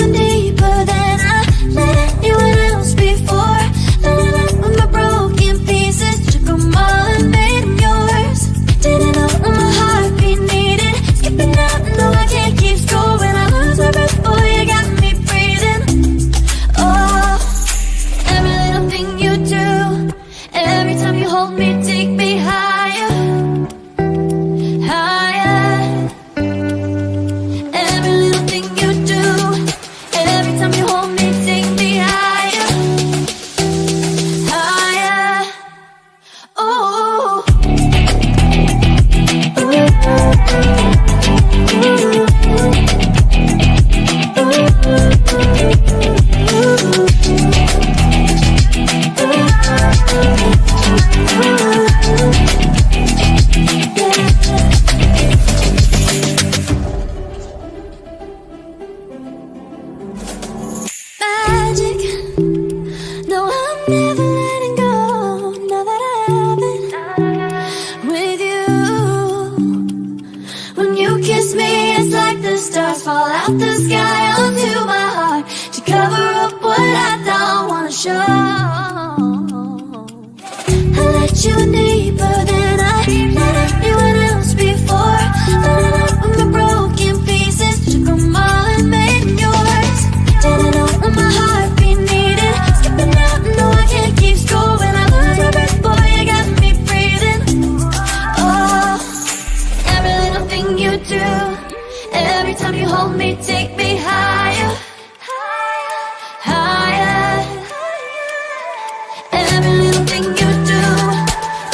in deeper than I let anyone else before. Filling up with my broken pieces, took them all and made them yours. Didn't know what my heartbeat needed, skipping out, no I can't keep score. When I lose my breath, boy, you got me breathing. Oh, every little thing you do, every time you hold me, take me higher, higher. Every little thing you do, every time you hold me, take me higher, higher. Oh, magic. No, I'm never letting go. Now that I have it with you. When you kiss me, it's like the stars fall out the sky onto my heart to cover up what I don't wanna show. I let you in deeper than I let anyone else before. Filling up with my broken pieces, took them all and made them yours. Didn't know what my heartbeat needed, skipping out, no I can't keep score. When I lose my breath, boy, you got me breathing. Oh, every little thing you do, every time you hold me, take me higher, higher. Every little thing you do,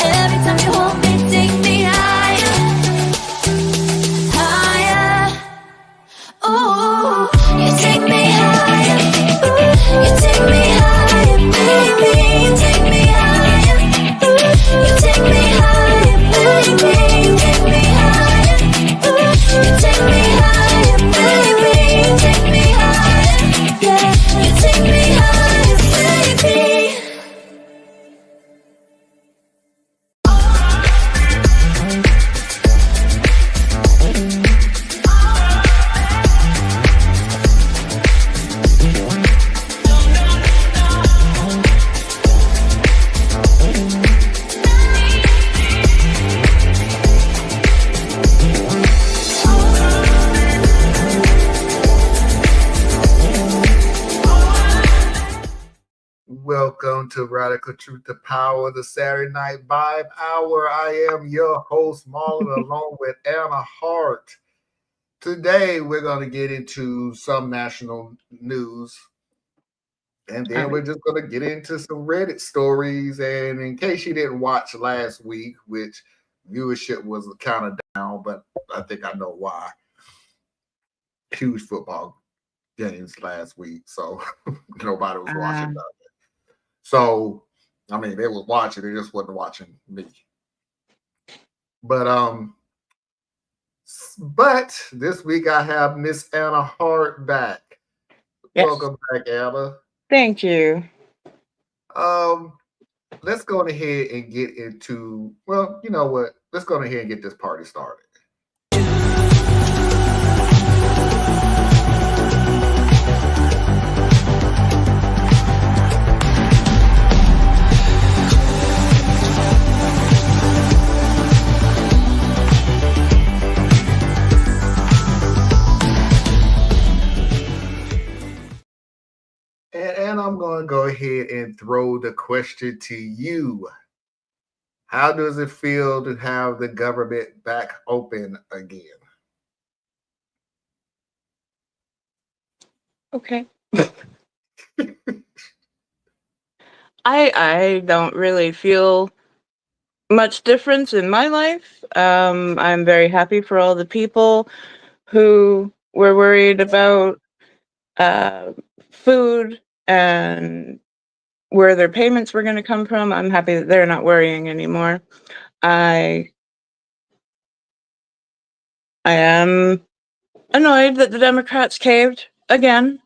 every time you hold me, take me higher, higher. Oh, you take me higher, you take me higher, baby, you take me higher, you take me higher, baby, you take me higher, you take me higher, baby, you take me higher, yeah, you take me higher, baby. Welcome to Radical Truth to Power, the Saturday Night Vibe Hour. I am your host, Marlon, along with Anna Hart. Today, we're going to get into some national news, and then we're just going to get into some Reddit stories. And in case you didn't watch last week, which viewership was kind of down, but I think I know why. Huge football games last week, so nobody was watching that. So, I mean, they was watching, they just wasn't watching me. But this week I have Miss Anna Hart back. Yes. Welcome back, Anna. Thank you. Let's go ahead and get into, well, you know what? Let's go ahead and get this party started. And I'm going to go ahead and throw the question to you. How does it feel to have the government back open again? Okay. I don't really feel much difference in my life. I'm very happy for all the people who were worried about food and where their payments were going to come from. I'm happy that they're not worrying anymore. I am annoyed that the Democrats caved again.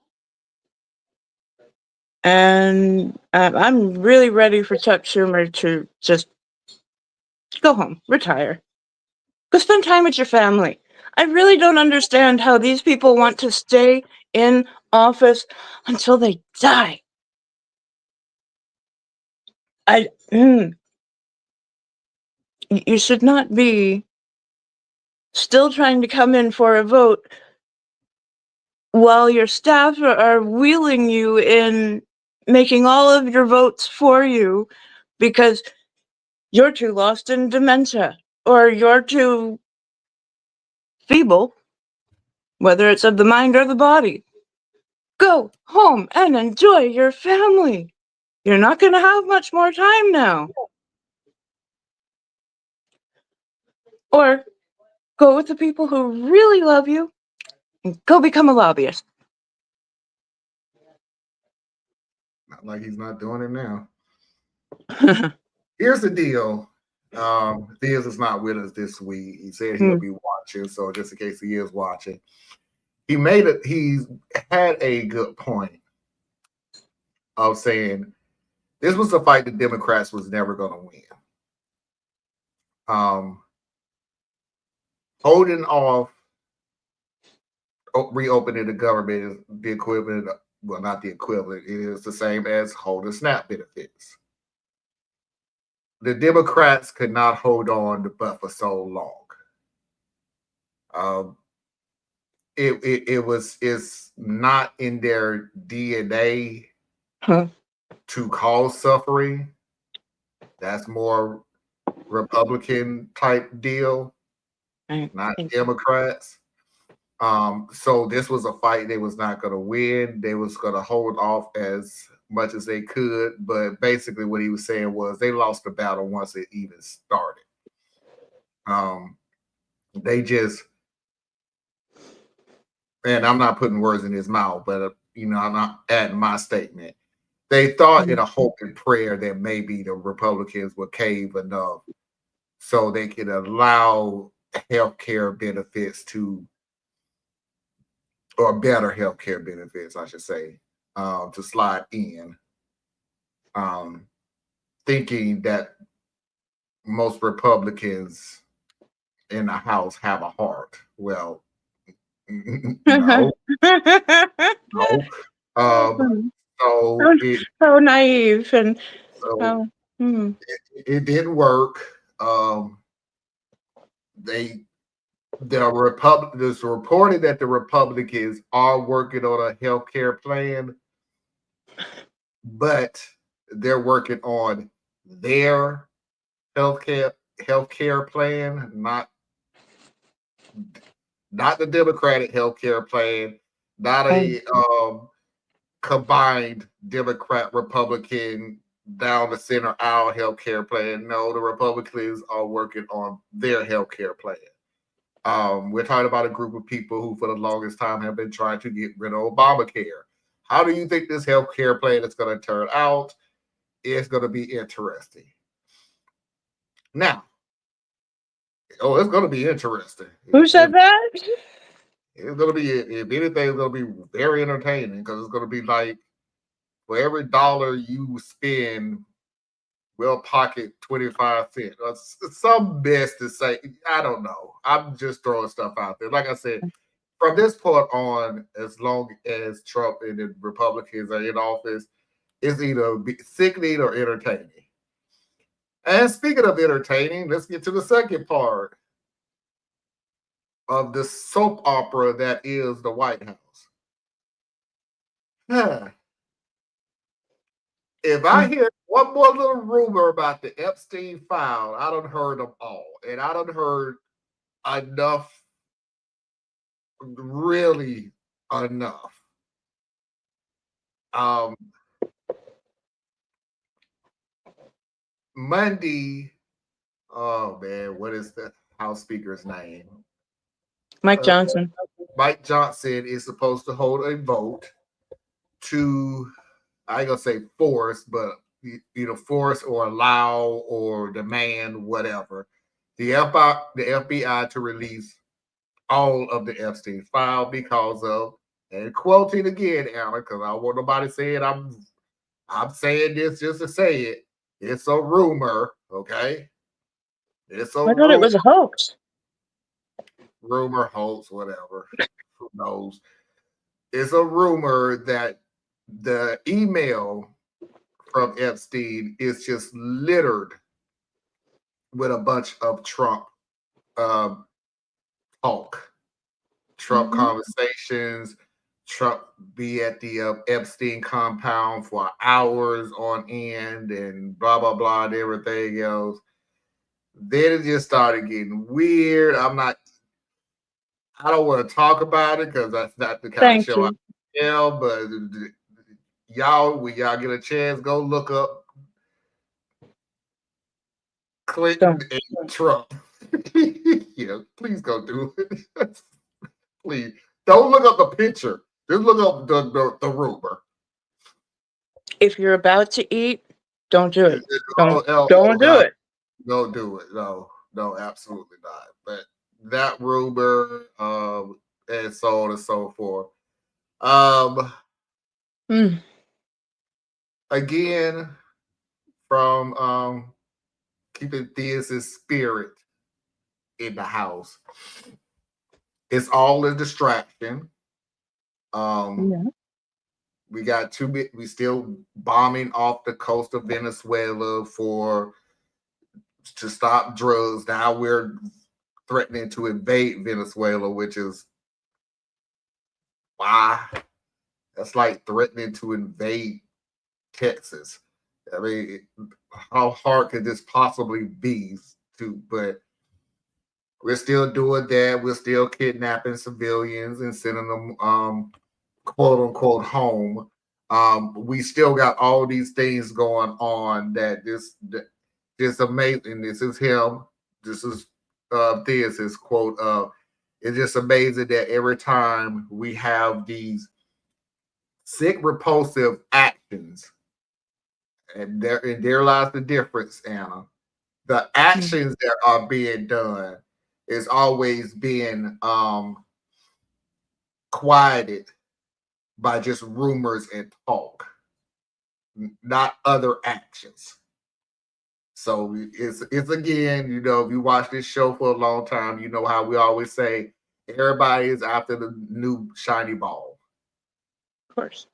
And I'm really ready for Chuck Schumer to just go home, retire. Go spend time with your family. I really don't understand how these people want to stay in office until they die. You should not be still trying to come in for a vote while your staff are wheeling you in, making all of your votes for you because you're too lost in dementia or you're too feeble, whether it's of the mind or the body. Go home and enjoy your family. You're not going to have much more time now. Or go with the people who really love you and go become a lobbyist. Not like he's not doing it now. Here's the deal. Theus is not with us this week. He said he'll be watching, so just in case he is watching, he's had a good point of saying this was a fight the Democrats was never going to win. Holding off reopening the government is the equivalent, well, not the equivalent, it is the same as holding SNAP benefits. The Democrats could not hold on to but for so long. It's not in their DNA to cause suffering. That's more Republican type deal, not Democrats. So this was a fight they was not going to win. They was going to hold off as much as they could, but basically what he was saying was they lost the battle once it even started. They just, and I'm not putting words in his mouth, but I'm not adding my statement. They thought in a hope and prayer that maybe the Republicans would cave enough so they could allow health care benefits or better health care benefits, I should say, to slide in, thinking that most Republicans in the House have a heart. Well, no. No. So naive and it didn't work. It's reported that the Republicans are working on a health care plan, but they're working on their health care plan, not the Democratic health care plan, not a combined Democrat Republican down the center aisle health care plan. No, the Republicans are working on their health care plan. We're talking about a group of people who for the longest time have been trying to get rid of Obamacare. How do you think this health care plan is going to turn out? It's going to be interesting. Now, it's going to be interesting. Who said that? It's going to be, if anything, it's going to be very entertaining because it's going to be like for every dollar you spend, we'll pocket 25 cents. Some best to say. I don't know. I'm just throwing stuff out there. Like I said, from this point on, as long as Trump and the Republicans are in office, it's either sickening or entertaining. And speaking of entertaining, let's get to the second part of the soap opera that is the White House. If I hear one more little rumor about the Epstein file, I done heard them all. And I done heard enough, really enough. Monday, oh man, what is the House Speaker's name? Mike Johnson. Mike Johnson is supposed to hold a vote to, I ain't gonna say force, but force or allow or demand whatever the FBI to release all of the Epstein file because of, and quoting again, Anna, because I don't want nobody saying I'm saying this just to say it. It's a rumor, okay? It's a I thought it was a hoax. Rumor, hoax, whatever. Who knows? it's a rumor that the email from Epstein is just littered with a bunch of Trump talk, Trump conversations. Trump be at the Epstein compound for hours on end and blah, blah, blah, and everything else. Then it just started getting weird. I don't want to talk about it because that's not the kind of Thank show I you. am, but y'all, when y'all get a chance, go look up Clinton Don't. and Trump. Yeah, please go do it. Please. Don't look up the picture. Just look up the rumor. If you're about to eat, don't do it. Oh, Don't do God. it. Don't do it. No, absolutely not. But that rumor, and so on and so forth. Mm. Again, from keeping Thea's spirit in the house. It's all a distraction. Yeah. We got we still bombing off the coast of Venezuela to stop drugs. Now we're threatening to invade Venezuela, which is why that's like threatening to invade Texas. I mean, how hard could this possibly be but we're still doing that. We're still kidnapping civilians and sending them quote unquote home. We still got all these things going on that this amazing. This is him. This is Thea's quote. It's just amazing that every time we have these sick, repulsive actions, and there lies the difference, Anna. The actions that are being done is always being quieted by just rumors and talk, not other actions. So it's again, if you watch this show for a long time, you know how we always say everybody is after the new shiny ball. Of course.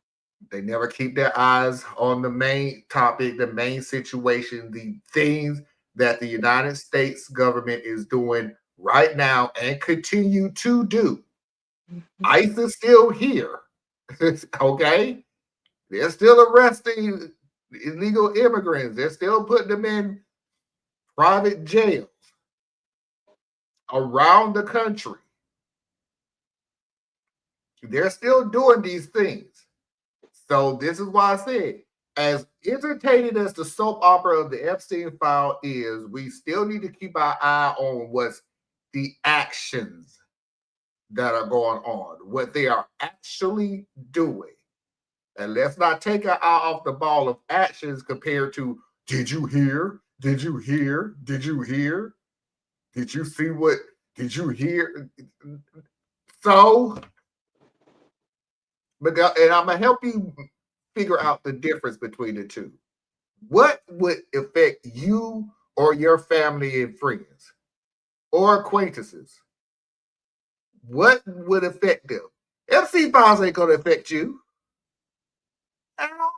They never keep their eyes on the main topic, the main situation, the things that the United States government is doing right now and continue to do. ICE is still here. Okay? They're still arresting illegal immigrants. They're still putting them in private jails around the country. They're still doing these things. So this is why I said, as entertaining as the soap opera of the Epstein file is, we still need to keep our eye on what's the actions that are going on, what they are actually doing. And let's not take our eye off the ball of actions compared to, did you hear? Did you hear? Did you hear? Did you see what? Did you hear? So, and I'm going to help you figure out the difference between the two. What would affect you or your family and friends or acquaintances? What would affect them? FC files ain't going to affect you at all.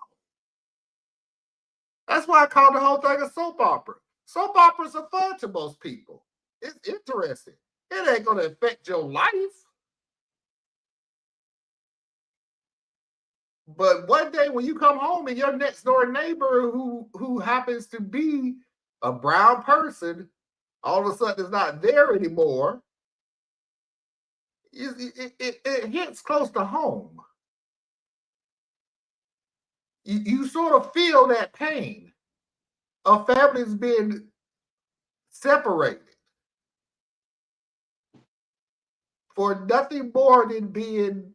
That's why I call the whole thing a soap opera. Soap operas are fun to most people. It's interesting. It ain't going to affect your life. But one day when you come home and your next door neighbor who happens to be a brown person all of a sudden is not there anymore, it hits close to home. You sort of feel that pain of families being separated for nothing more than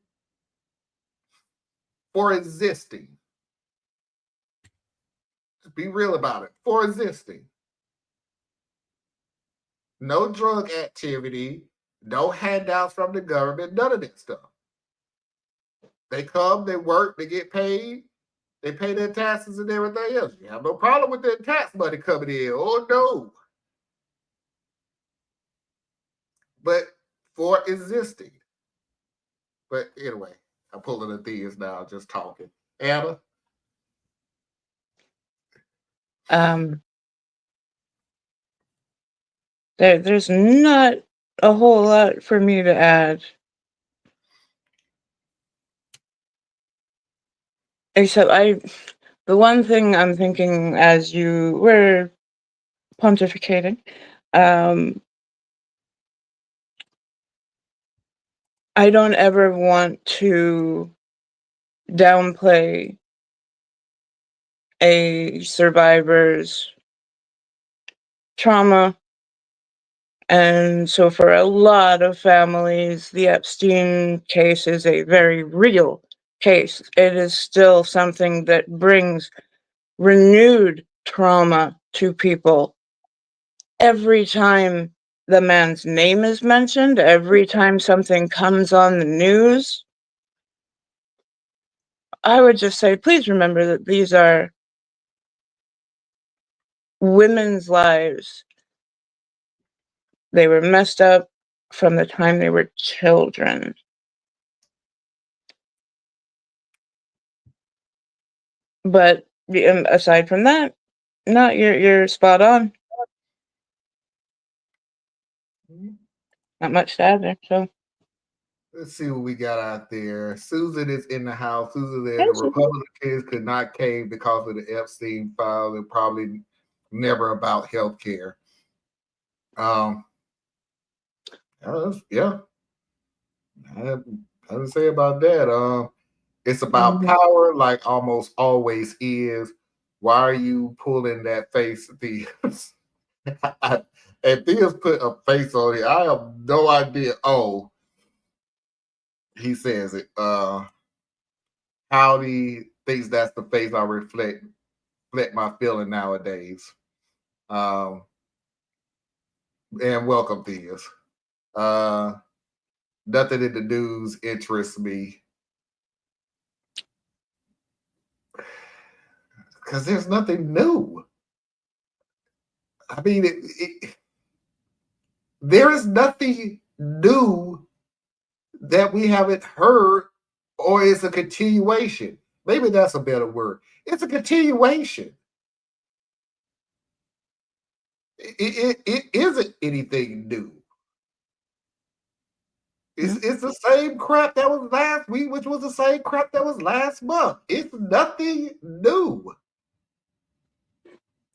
for existing. Just be real about it. For existing. No drug activity, no handouts from the government, none of that stuff. They come, they work, they get paid, they pay their taxes and everything else. You have no problem with their tax money coming in. Oh, no. But for existing. But anyway, I'm pulling the things now, just talking. Anna? There's not a whole lot for me to add. Except the one thing I'm thinking as you were pontificating, I don't ever want to downplay a survivor's trauma. And so for a lot of families, the Epstein case is a very real case. It is still something that brings renewed trauma to people. Every time the man's name is mentioned, every time something comes on the news, I would just say, please remember that these are women's lives. They were messed up from the time they were children. But aside from that, no, you're spot on. Not much to add there. So Let's see what we got out there. Susan is in the house. Susan said the Republicans could not cave because of the Epstein file and probably never about health care. Yeah. I have to say about that. It's about power, like almost always is. Why are you pulling that face, Theus? And Theus put a face on it. I have no idea. Oh, he says it. Howdy thinks that's the face I reflect my feeling nowadays. And welcome, Theus. Nothing in the news interests me. Because there's nothing new. I mean, there is nothing new that we haven't heard, or it's a continuation. Maybe that's a better word. It's a continuation. It isn't anything new. It's the same crap that was last week, which was the same crap that was last month. It's nothing new.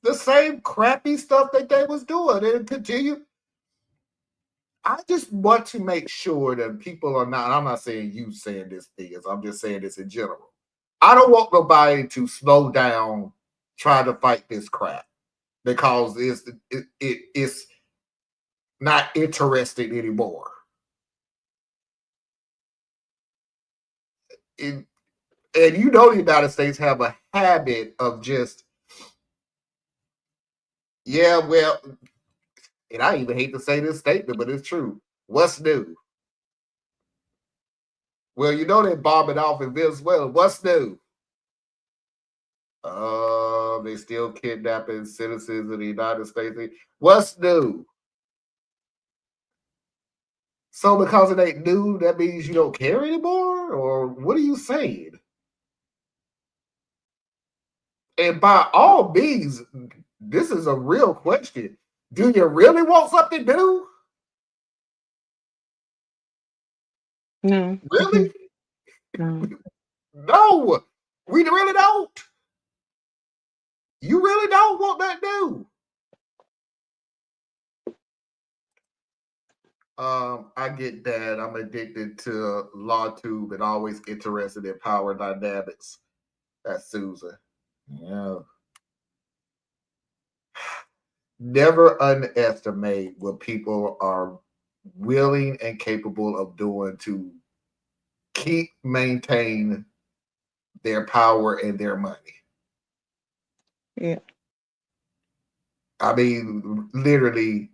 The same crappy stuff that they was doing and continue. I just want to make sure that people are not, I'm not saying you saying this thing, I'm just saying this in general. I don't want nobody to slow down trying to fight this crap because it's not interesting anymore. And you know the United States have a habit of just, yeah, well, and I even hate to say this statement, but it's true. What's new? Well, you know they're bombing off in Venezuela. What's new? They still kidnapping citizens of the United States. What's new? So because it ain't new, that means you don't care anymore? Or what are you saying? And by all means, this is a real question. Do you really want something new? no. Really? No. No, we really don't. You really don't want that new. I get that. I'm addicted to LawTube and always interested in power dynamics. That's Susan. Yeah. Never underestimate what people are willing and capable of doing to maintain their power and their money. Yeah. I mean, literally,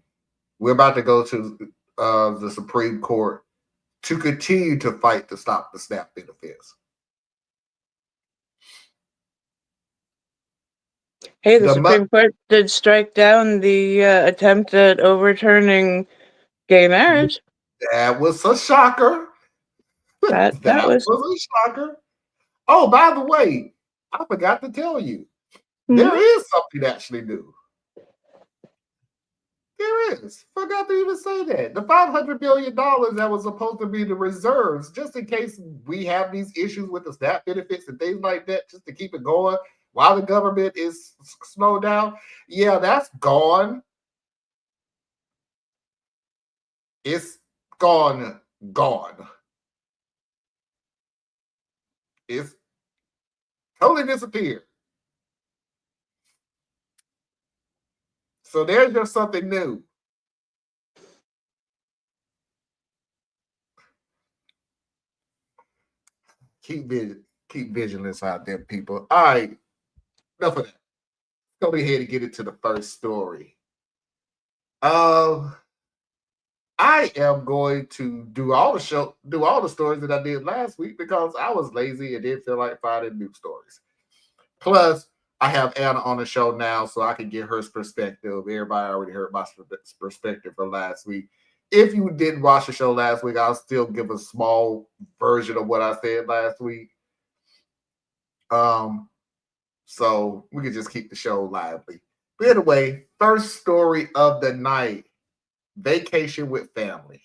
we're about to go to the Supreme Court to continue to fight to stop the SNAP benefits. Hey, the Supreme Court did strike down the attempt at overturning gay marriage. That was a shocker. That That was. was a shocker. Oh, by the way, I forgot to tell you, Mhm. there is something actually new. There is. Forgot to even say that. The $500 billion that was supposed to be the reserves, just in case we have these issues with the SNAP benefits and things like that, just to keep it going while the government is slowed down. Yeah, that's gone. It's gone. Gone. It's totally disappeared. So there's just something new. Keep keep vigilance out there, people. All right, enough of that. Go ahead and get into the first story. Um, I am going to do all the stories that I did last week because I was lazy and didn't feel like finding new stories. Plus, I have Anna on the show now, so I can get her perspective. Everybody already heard my perspective from last week. If you didn't watch the show last week, I'll still give a small version of what I said last week. So we can just keep the show lively. But anyway, first story of the night: vacation with family.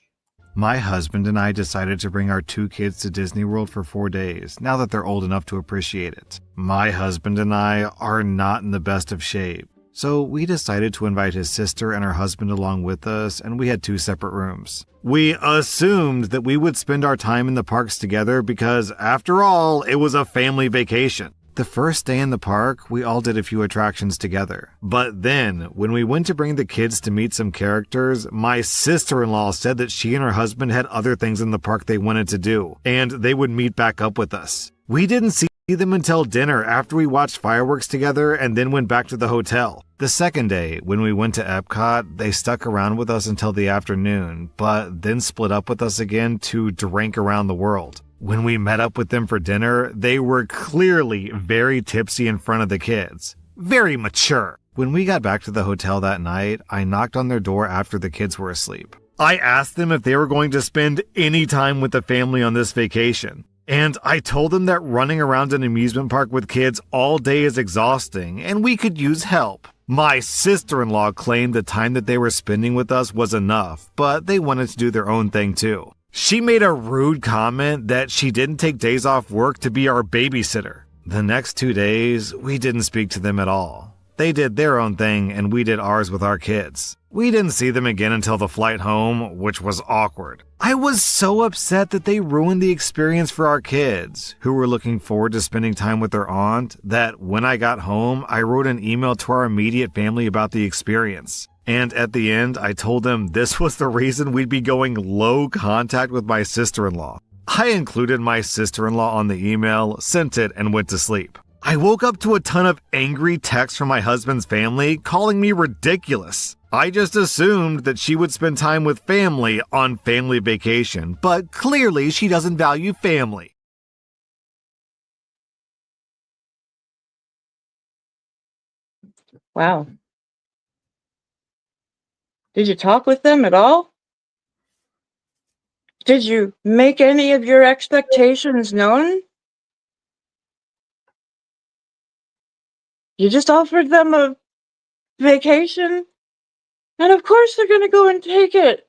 My husband and I decided to bring our 2 kids to Disney World for 4 days, now that they're old enough to appreciate it. My husband and I are not in the best of shape, so we decided to invite his sister and her husband along with us, and we had 2 separate rooms. We assumed that we would spend our time in the parks together because, after all, it was a family vacation. The first day in the park, we all did a few attractions together. But then, when we went to bring the kids to meet some characters, my sister-in-law said that she and her husband had other things in the park they wanted to do, and they would meet back up with us. We didn't see them until dinner after we watched fireworks together and then went back to the hotel. The second day, when we went to Epcot, they stuck around with us until the afternoon, but then split up with us again to drink around the world. When we met up with them for dinner, they were clearly very tipsy in front of the kids. Very mature. When we got back to the hotel that night, I knocked on their door after the kids were asleep. I asked them if they were going to spend any time with the family on this vacation. And I told them that running around an amusement park with kids all day is exhausting and we could use help. My sister-in-law claimed the time that they were spending with us was enough, but they wanted to do their own thing too. She made a rude comment that she didn't take days off work to be our babysitter. The next 2 days, we didn't speak to them at all. They did their own thing and we did ours with our kids. We didn't see them again until the flight home, which was awkward. I was so upset that they ruined the experience for our kids, who were looking forward to spending time with their aunt, that when I got home, I wrote an email to our immediate family about the experience. And at the end, I told them this was the reason we'd be going low contact with my sister-in-law. I included my sister-in-law on the email, sent it, and went to sleep. I woke up to a ton of angry texts from my husband's family calling me ridiculous. I just assumed that she would spend time with family on family vacation, but clearly she doesn't value family. Wow. Did you talk with them at all? Did you make any of your expectations known? You just offered them a vacation, and of course they're going to go and take it.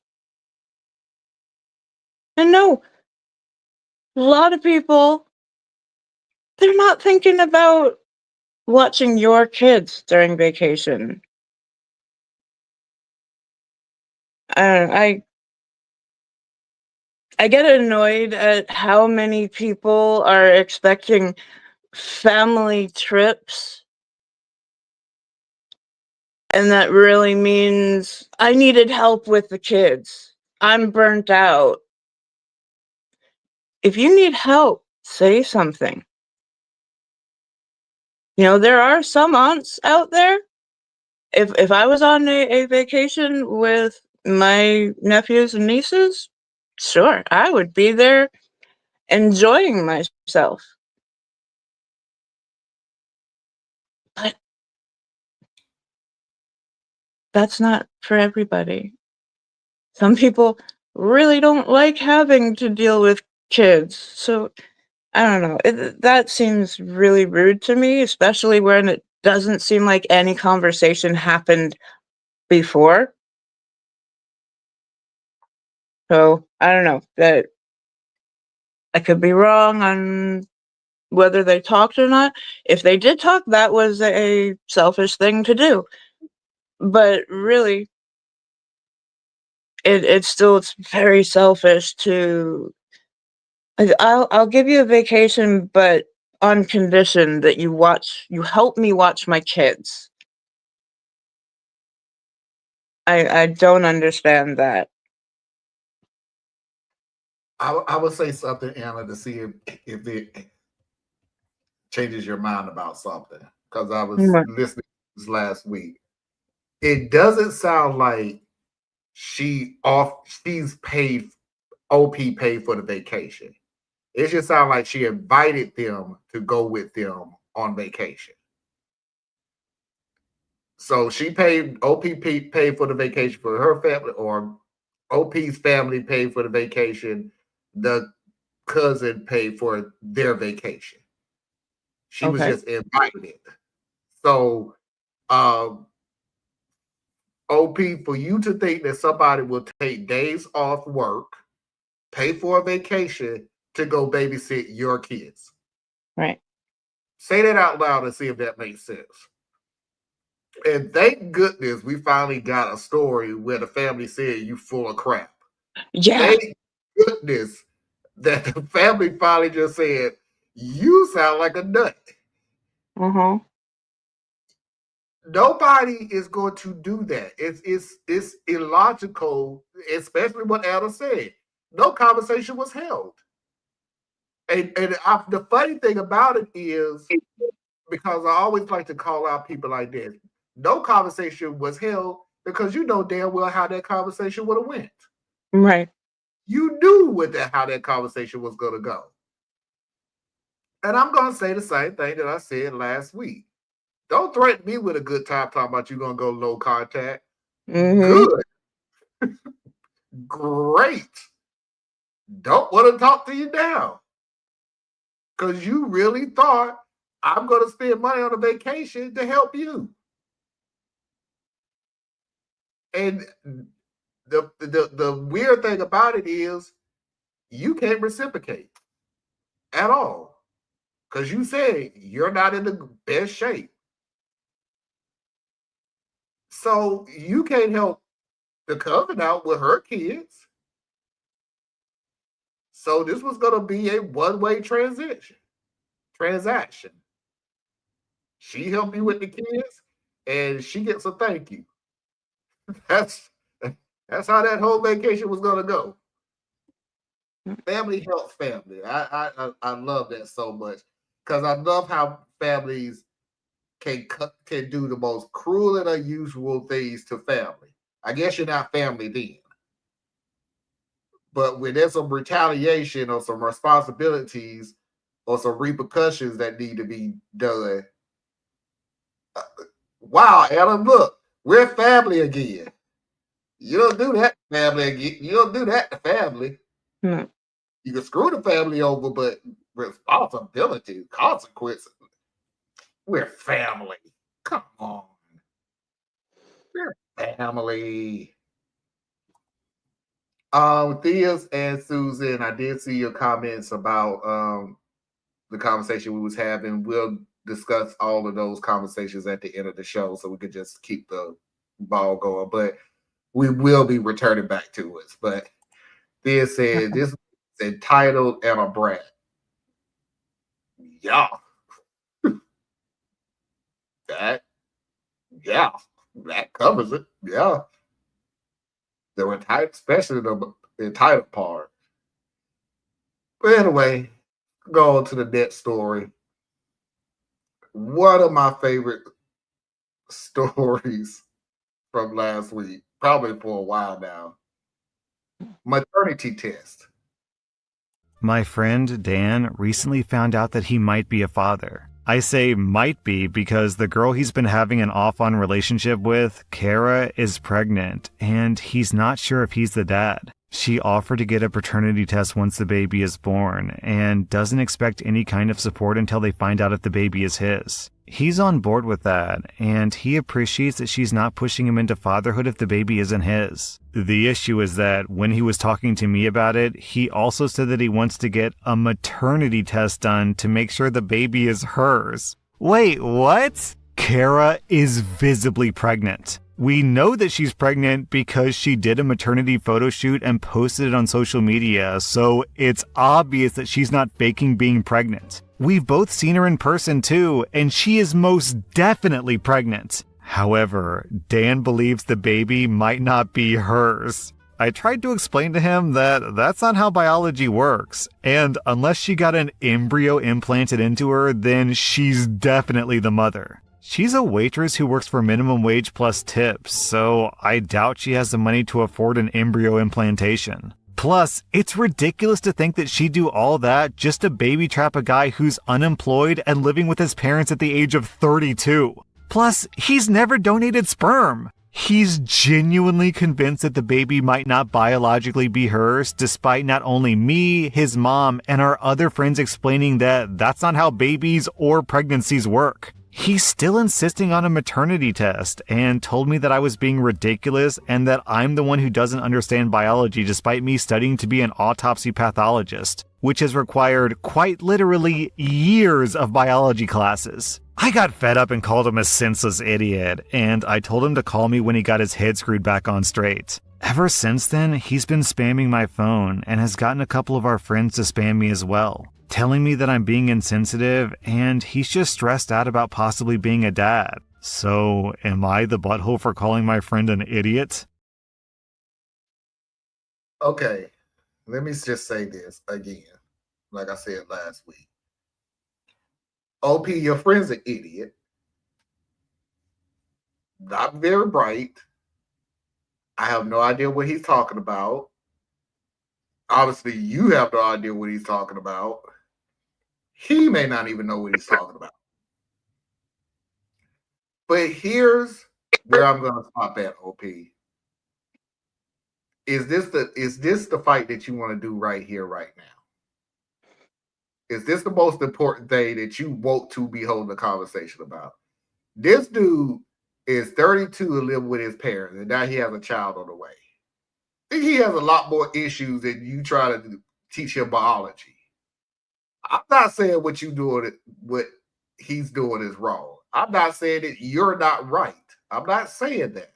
And no, a lot of people, they're not thinking about watching your kids during vacation. I get annoyed at how many people are expecting family trips. And that really means I needed help with the kids. I'm burnt out. If you need help, say something. You know, there are some aunts out there. If I was on a vacation with my nephews and nieces, sure, I would be there enjoying myself. But that's not for everybody. Some people really don't like having to deal with kids. So I don't know. That seems really rude to me, especially when it doesn't seem like any conversation happened before. So I don't know. That I could be wrong on whether they talked or not. If they did talk, that was a selfish thing to do. But really, it's very selfish to. I'll give you a vacation, but on condition that you help me watch my kids. I don't understand that. I would say something, Anna, to see if it changes your mind about something. Because I was Mm. listening to this last week. It doesn't sound like she's paid OP paid for the vacation. It just sounds like she invited them to go with them on vacation. So she paid paid for the vacation for her family, or OP's family paid for the vacation. The cousin paid for their vacation. She was Okay. just invited. So OP, for you to think that somebody will take days off work, pay for a vacation to go babysit your kids. Right. Say that out loud and see if that makes sense. And thank goodness we finally got a story where the family said you full of crap. Yeah. Thank goodness that the family finally just said, you sound like a nut. Uh-huh. Nobody is going to do that. It's illogical, especially what Anna said. No conversation was held. And the funny thing about it is, because I always like to call out people like this, no conversation was held because you know damn well how that conversation would have went. Right. You knew how that conversation was going to go. And I'm going to say the same thing that I said last week. Don't threaten me with a good time talking about you're going to go low contact. Mm-hmm. Good. Great. Don't want to talk to you now. Because you really thought I'm going to spend money on a vacation to help you. And the weird thing about it is you can't reciprocate at all. Because you said you're not in the best shape. So you can't help the cousin out with her kids. So this was going to be a one-way transaction. She helped you with the kids, and she gets a thank you. That's how that whole vacation was going to go. Family helps family. I love that so much because I love how families can do the most cruel and unusual things to family. I guess you're not family then. But when there's some retaliation or some responsibilities or some repercussions that need to be done, wow, Adam, look, we're family again. You don't do that to family again. You don't do that to family. No. You can screw the family over, but responsibility, consequences. We're family. Come on. We're family. Theas and Susan, I did see your comments about the conversation we was having. We'll discuss all of those conversations at the end of the show so we could just keep the ball going. But we will be returning back to it. But Thea said this is entitled and a brat. Yeah. that covers it. Yeah. The entitled, especially the entitled part. But anyway, go on to the next story. One of my favorite stories from last week, probably for a while now. Maternity test. My friend Dan recently found out that he might be a father. I say might be because the girl he's been having an off-on relationship with, Kara, is pregnant, and he's not sure if he's the dad. She offered to get a paternity test once the baby is born and doesn't expect any kind of support until they find out if the baby is his. He's on board with that, and he appreciates that she's not pushing him into fatherhood if the baby isn't his. The issue is that when he was talking to me about it, he also said that he wants to get a maternity test done to make sure the baby is hers. Wait, what? Kara is visibly pregnant. We know that she's pregnant because she did a maternity photo shoot and posted it on social media, so it's obvious that she's not faking being pregnant. We've both seen her in person too, and she is most definitely pregnant. However, Dan believes the baby might not be hers. I tried to explain to him that that's not how biology works, and unless she got an embryo implanted into her, then she's definitely the mother. She's a waitress who works for minimum wage plus tips, so I doubt she has the money to afford an embryo implantation. Plus, it's ridiculous to think that she'd do all that just to baby trap a guy who's unemployed and living with his parents at the age of 32. Plus, he's never donated sperm. He's genuinely convinced that the baby might not biologically be hers, despite not only me, his mom, and our other friends explaining that that's not how babies or pregnancies work. He's still insisting on a maternity test and told me that I was being ridiculous and that I'm the one who doesn't understand biology despite me studying to be an autopsy pathologist, which has required quite literally years of biology classes. I got fed up and called him a senseless idiot, and I told him to call me when he got his head screwed back on straight. Ever since then, he's been spamming my phone and has gotten a couple of our friends to spam me as well, telling me that I'm being insensitive, and he's just stressed out about possibly being a dad. So, am I the butthole for calling my friend an idiot? Okay, let me just say this again, like I said last week. OP, your friend's an idiot. Not very bright. I have no idea what he's talking about. Obviously, you have no idea what he's talking about. He may not even know what he's talking about. But here's where I'm going to stop at, OP. Is this the fight that you want to do right here, right now? Is this the most important thing that you want to be holding a conversation about? This dude is 32 and live with his parents, and now he has a child on the way. I think he has a lot more issues than you try to teach him biology. I'm not saying what he's doing is wrong. I'm not saying that you're not right. I'm not saying that.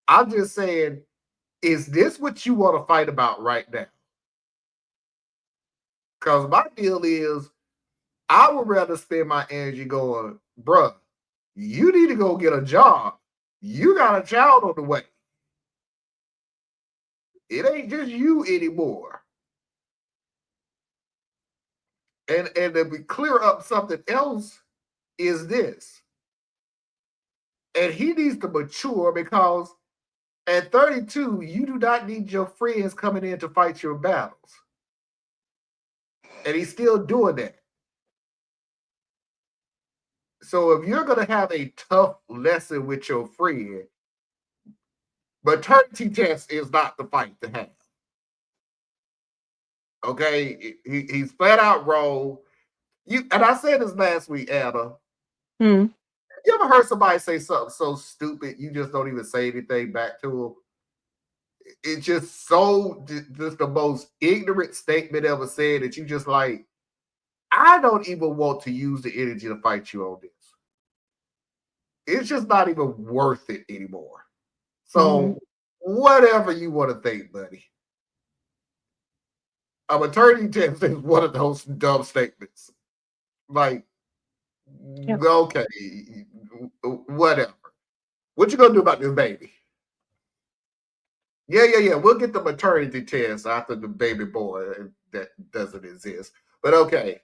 I'm just saying, is this what you want to fight about right now? Because my deal is, I would rather spend my energy going, bruh, you need to go get a job. You got a child on the way. It ain't just you anymore. And to be clear up something else is this. And he needs to mature, because at 32, you do not need your friends coming in to fight your battles. And he's still doing that. So if you're going to have a tough lesson with your friend, maternity test is not the fight to have. Okay? He's flat out wrong. And I said this last week, Anna. You ever heard somebody say something so stupid you just don't even say anything back to them? It's just the most ignorant statement ever said that you just like, I don't even want to use the energy to fight you on this. It's just not even worth it anymore. So whatever you want to think, buddy. A maternity test is one of those dumb statements. Like, okay, whatever. What you gonna do about this baby? Yeah. We'll get the maternity test after the baby boy that doesn't exist. But okay,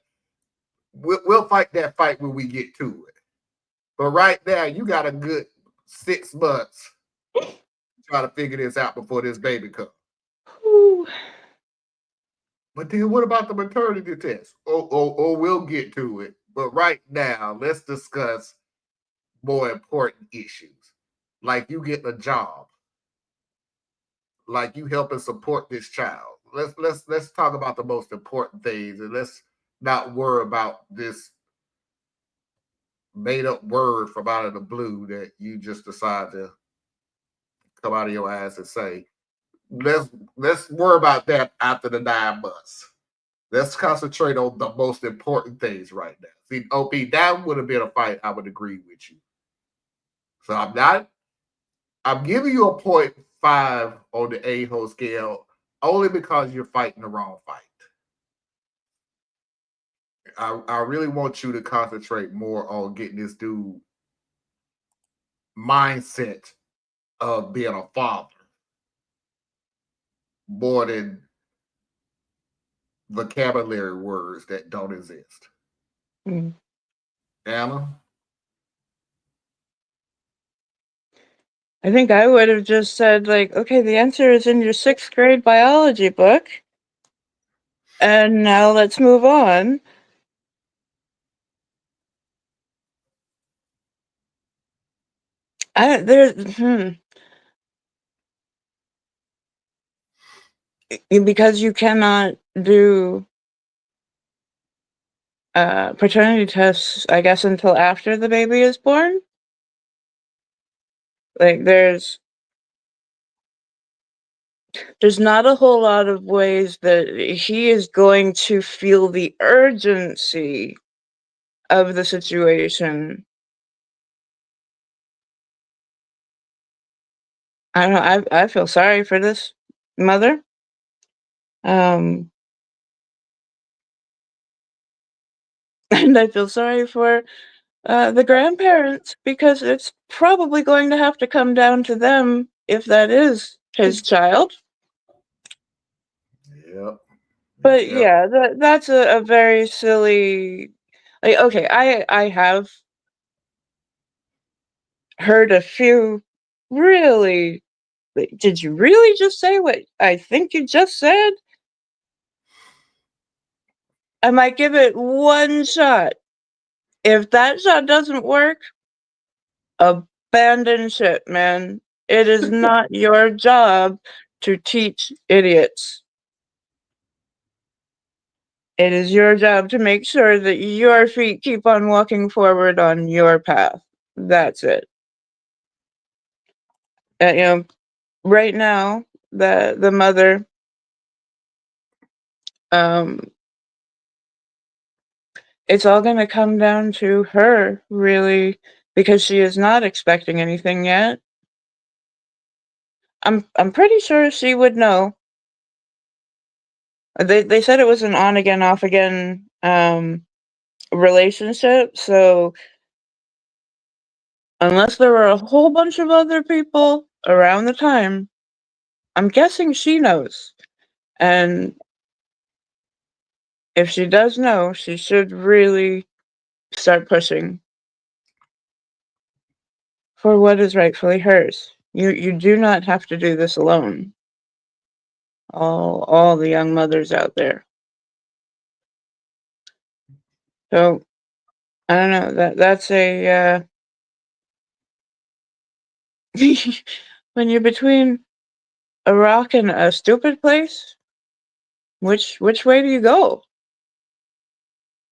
we'll fight that fight when we get to it. But right now, you got a good 6 months to try to figure this out before this baby comes. But then what about the maternity test? Oh, we'll get to it. But right now, let's discuss more important issues, like you getting a job, like you help and support this child. Let's talk about the most important things, and let's not worry about this made up word from out of the blue that you just decide to come out of your ass and say. Let's worry about that after the 9 months. Let's concentrate on the most important things right now. See, OP, that would have been a fight. I would agree with you. So I'm giving you a 0.5 on the a-hole scale only because you're fighting the wrong fight. I really want you to concentrate more on getting this dude mindset of being a father more than vocabulary words that don't exist. Mm. Anna? I think I would have just said, like, okay, the answer is in your 6th grade biology book. And now let's move on. Because you cannot do paternity tests, I guess, until after the baby is born. Like, there's not a whole lot of ways that he is going to feel the urgency of the situation. I don't know. I feel sorry for this mother. And I feel sorry for the grandparents, because it's probably going to have to come down to them if that is his child. Yep. But yeah, that's a very silly. Like, okay, I have heard a few really. Like, did you really just say what I think you just said? I might give it one shot. If that shot doesn't work, abandon shit, man. It is not your job to teach idiots. It is your job to make sure that your feet keep on walking forward on your path. That's it. Right now, the mother, it's all going to come down to her, really, because she is not expecting anything yet. I'm pretty sure she would know. They said it was an on again, off again relationship, so unless there were a whole bunch of other people around the time, I'm guessing she knows. And if she does know, she should really start pushing for what is rightfully hers. You do not have to do this alone. All the young mothers out there. So I don't know, that's a when you're between a rock and a stupid place, which way do you go?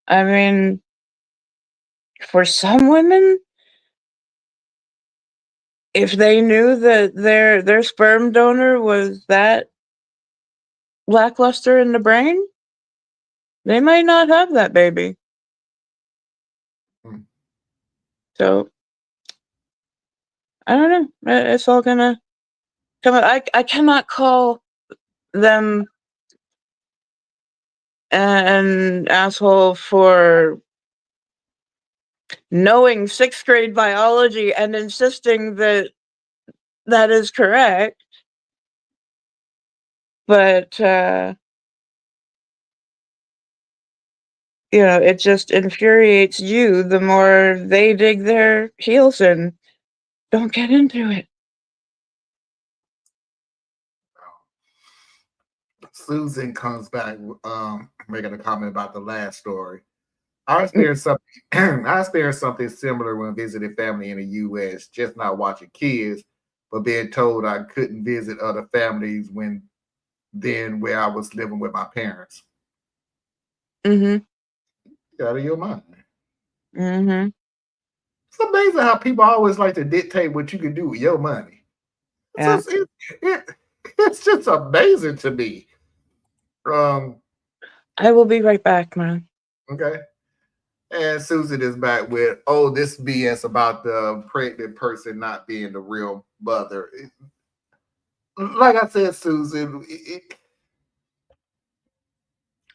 I mean, for some women, if they knew that their sperm donor was that lackluster in the brain, they might not have that baby. So I don't know. It's all gonna come out. I cannot call them an asshole for knowing 6th grade biology and insisting that that is correct. But it just infuriates you the more they dig their heels in. Don't get into it. Susan comes back making a comment about the last story. I experienced something. I experienced something similar when visiting family in the U.S. Just not watching kids, but being told I couldn't visit other families where I was living with my parents. Mm-hmm. Out of your mind. Mm-hmm. It's amazing how people always like to dictate what you can do with your money. Yeah. It's just amazing to me. I will be right back, man. Okay. And Susan is back with, this BS about the pregnant person not being the real mother. Like I said, Susan,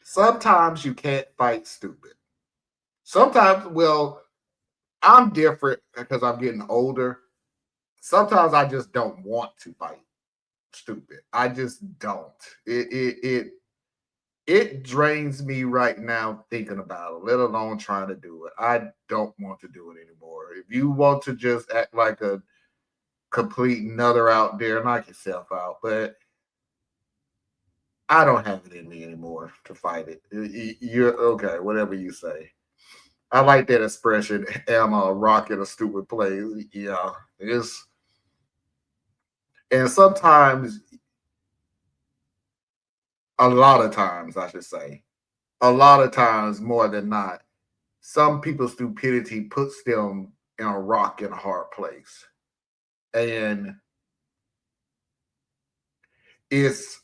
sometimes you can't fight stupid. Sometimes, I'm different because I'm getting older. Sometimes I just don't want to fight stupid. I just don't. It drains me right now thinking about it, let alone trying to do it. I don't want to do it anymore. If you want to just act like a complete nuther out there, knock yourself out. But I don't have it in me anymore to fight it. You're okay, whatever you say. I like that expression, am a rock in a stupid place. Yeah, and sometimes, a lot of times, I should say, a lot of times more than not, some people's stupidity puts them in a rock in a hard place. And it's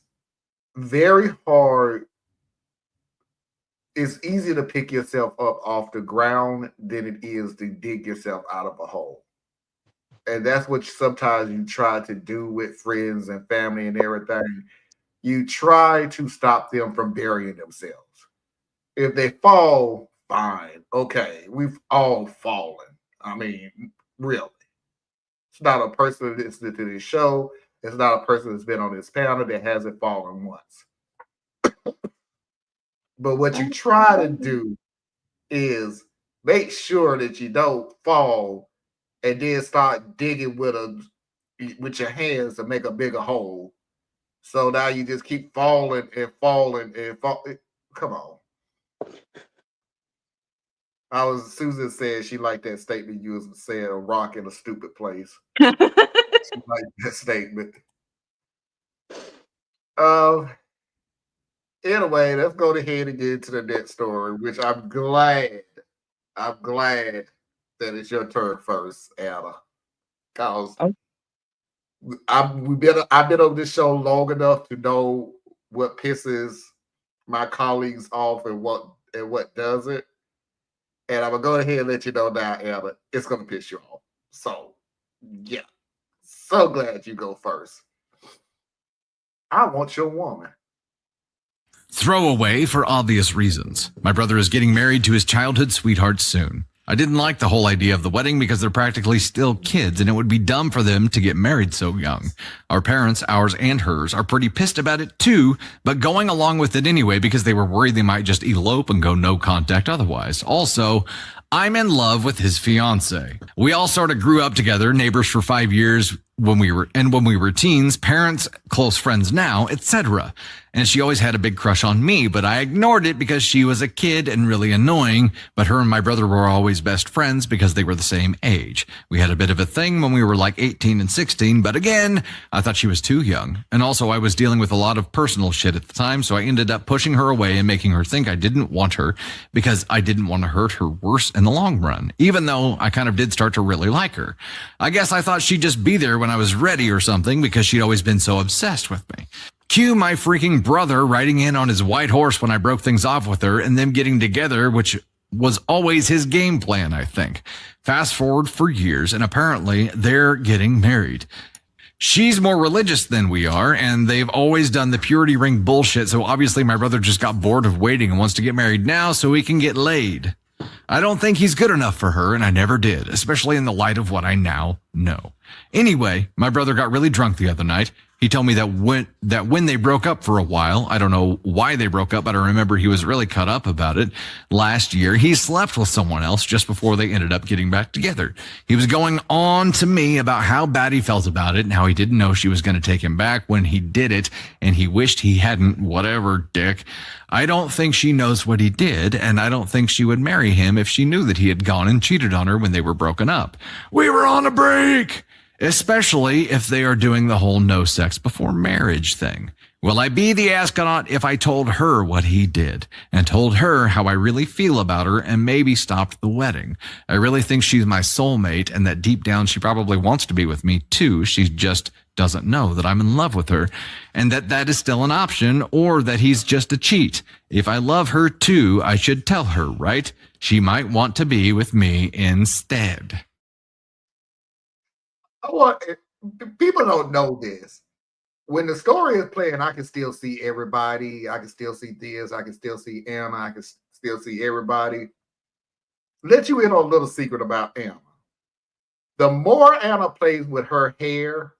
very hard. It's easier to pick yourself up off the ground than it is to dig yourself out of a hole. And that's what sometimes you try to do with friends and family and everything. You try to stop them from burying themselves. If they fall, fine. Okay, we've all fallen. I mean, really. It's not a person that's listening to this show. It's not a person that's been on this panel that hasn't fallen once. But what you try to do is make sure that you don't fall and then start digging with your hands to make a bigger hole. So now you just keep falling and falling and falling. Come on. Susan said she liked that statement you was saying, a rock in a stupid place. She liked that statement. Anyway, let's go ahead and get into the next story, which I'm glad that it's your turn first, Anna. Because I've been on this show long enough to know what pisses my colleagues off and what doesn't. And I'm gonna go ahead and let you know now, Anna, it's gonna piss you off. So yeah. So glad you go first. I want your woman. Throwaway for obvious reasons. My brother is getting married to his childhood sweetheart soon. I didn't like the whole idea of the wedding because they're practically still kids and it would be dumb for them to get married so young. Our parents, ours and hers, are pretty pissed about it too, but going along with it anyway because they were worried they might just elope and go no contact otherwise. Also, I'm in love with his fiance. We all sort of grew up together, neighbors for 5 years when we were teens, parents, close friends now, etc. And she always had a big crush on me, but I ignored it because she was a kid and really annoying. But her and my brother were always best friends because they were the same age. We had a bit of a thing when we were like 18 and 16, but again, I thought she was too young. And also I was dealing with a lot of personal shit at the time, so I ended up pushing her away and making her think I didn't want her because I didn't want to hurt her worse in the long run, even though I kind of did start to really like her. I guess I thought she'd just be there when I was ready or something because she'd always been so obsessed with me. Cue my freaking brother riding in on his white horse when I broke things off with her and them getting together, which was always his game plan, I think. Fast forward for years, and apparently they're getting married. She's more religious than we are, and they've always done the purity ring bullshit, so obviously my brother just got bored of waiting and wants to get married now so he can get laid. I don't think he's good enough for her, and I never did, especially in the light of what I now know. Anyway, my brother got really drunk the other night. He told me that when they broke up for a while, I don't know why they broke up, but I remember he was really cut up about it. Last year, he slept with someone else just before they ended up getting back together. He was going on to me about how bad he felt about it and how he didn't know she was going to take him back when he did it, and he wished he hadn't, whatever, dick. I don't think she knows what he did, and I don't think she would marry him if she knew that he had gone and cheated on her when they were broken up. We were on a break! especially if they are doing the whole no sex before marriage thing. Will I be the astronaut if I told her what he did and told her how I really feel about her and maybe stopped the wedding? I really think she's my soulmate and that deep down she probably wants to be with me too. She just doesn't know that I'm in love with her and that that is still an option or that he's just a cheat. If I love her too, I should tell her, right? She might want to be with me instead. I want people don't know this. When the story is playing, I can still see everybody. I can still see Diaz. I can still see Anna. I can still see everybody. Let you in on a little secret about Anna. The more Anna plays with her hair,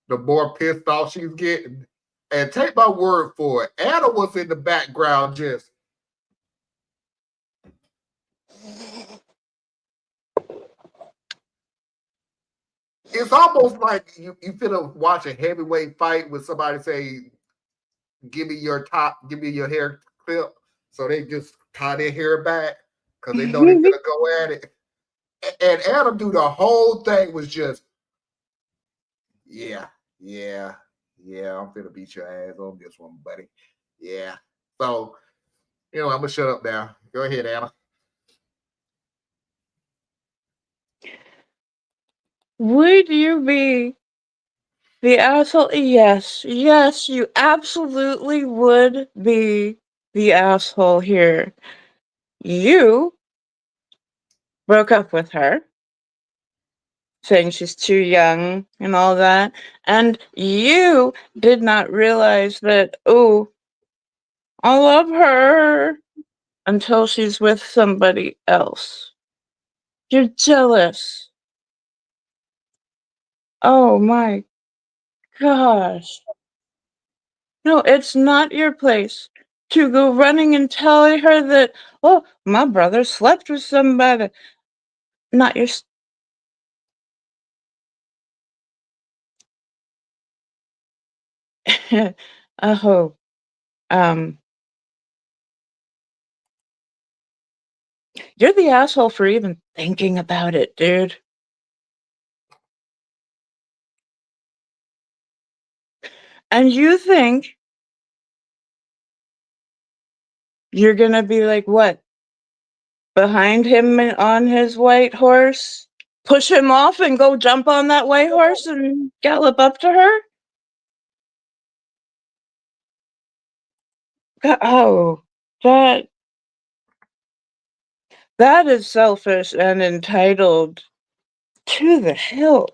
the more pissed off she's getting. And take my word for it, Anna was in the background just. It's almost like you finna watch a heavyweight fight with somebody say, give me your hair clip. So they just tie their hair back because they know they're gonna go at it. And Anna do the whole thing was just, yeah, I'm finna beat your ass on this one, buddy. Yeah. So, I'm gonna shut up now. Go ahead, Anna. Would you be the asshole? Yes, you absolutely would be the asshole here. You broke up with her, saying she's too young and all that, and you did not realize that, oh, I love her until she's with somebody else. You're jealous. Oh my gosh. No, it's not your place to go running and telling her that, oh, my brother slept with somebody. Not your. Oh, um, you're the asshole for even thinking about it, dude. And you think you're gonna be like, what? Behind him on his white horse? Push him off and go jump on that white horse and gallop up to her? Oh, that is selfish and entitled to the hill.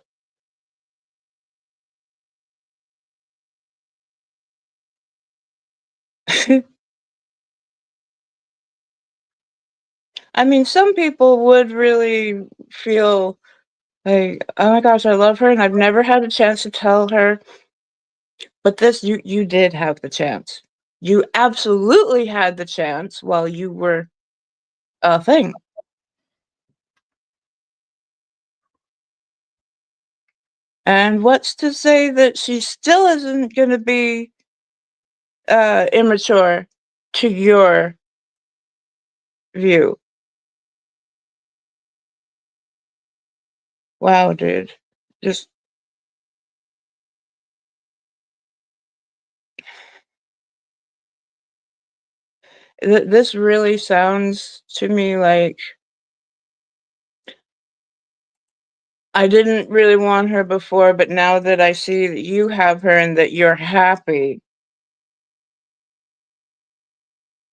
I mean, some people would really feel like, oh my gosh, I love her and I've never had a chance to tell her. But this, you did have the chance. You absolutely had the chance while you were a thing. And what's to say that she still isn't going to be immature to your view? Wow, dude. Just this really sounds to me like I didn't really want her before, but now that I see that you have her and that you're happy,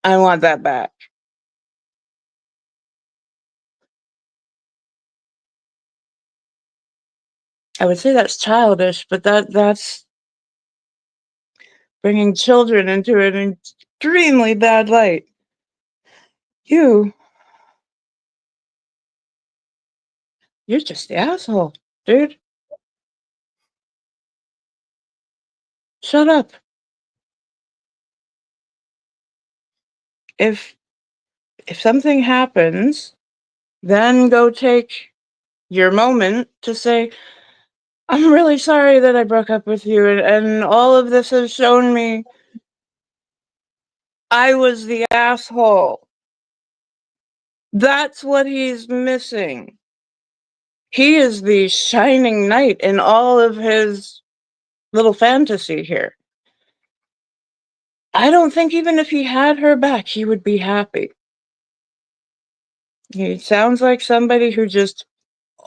I want that back. I would say that's childish, but that's bringing children into an extremely bad light. You're just the asshole, dude. Shut up. If something happens, then go take your moment to say, I'm really sorry that I broke up with you, and all of this has shown me I was the asshole. That's what he's missing. he is the shining knight in all of his little fantasy here. I don't think even if he had her back, he would be happy. He sounds like somebody who just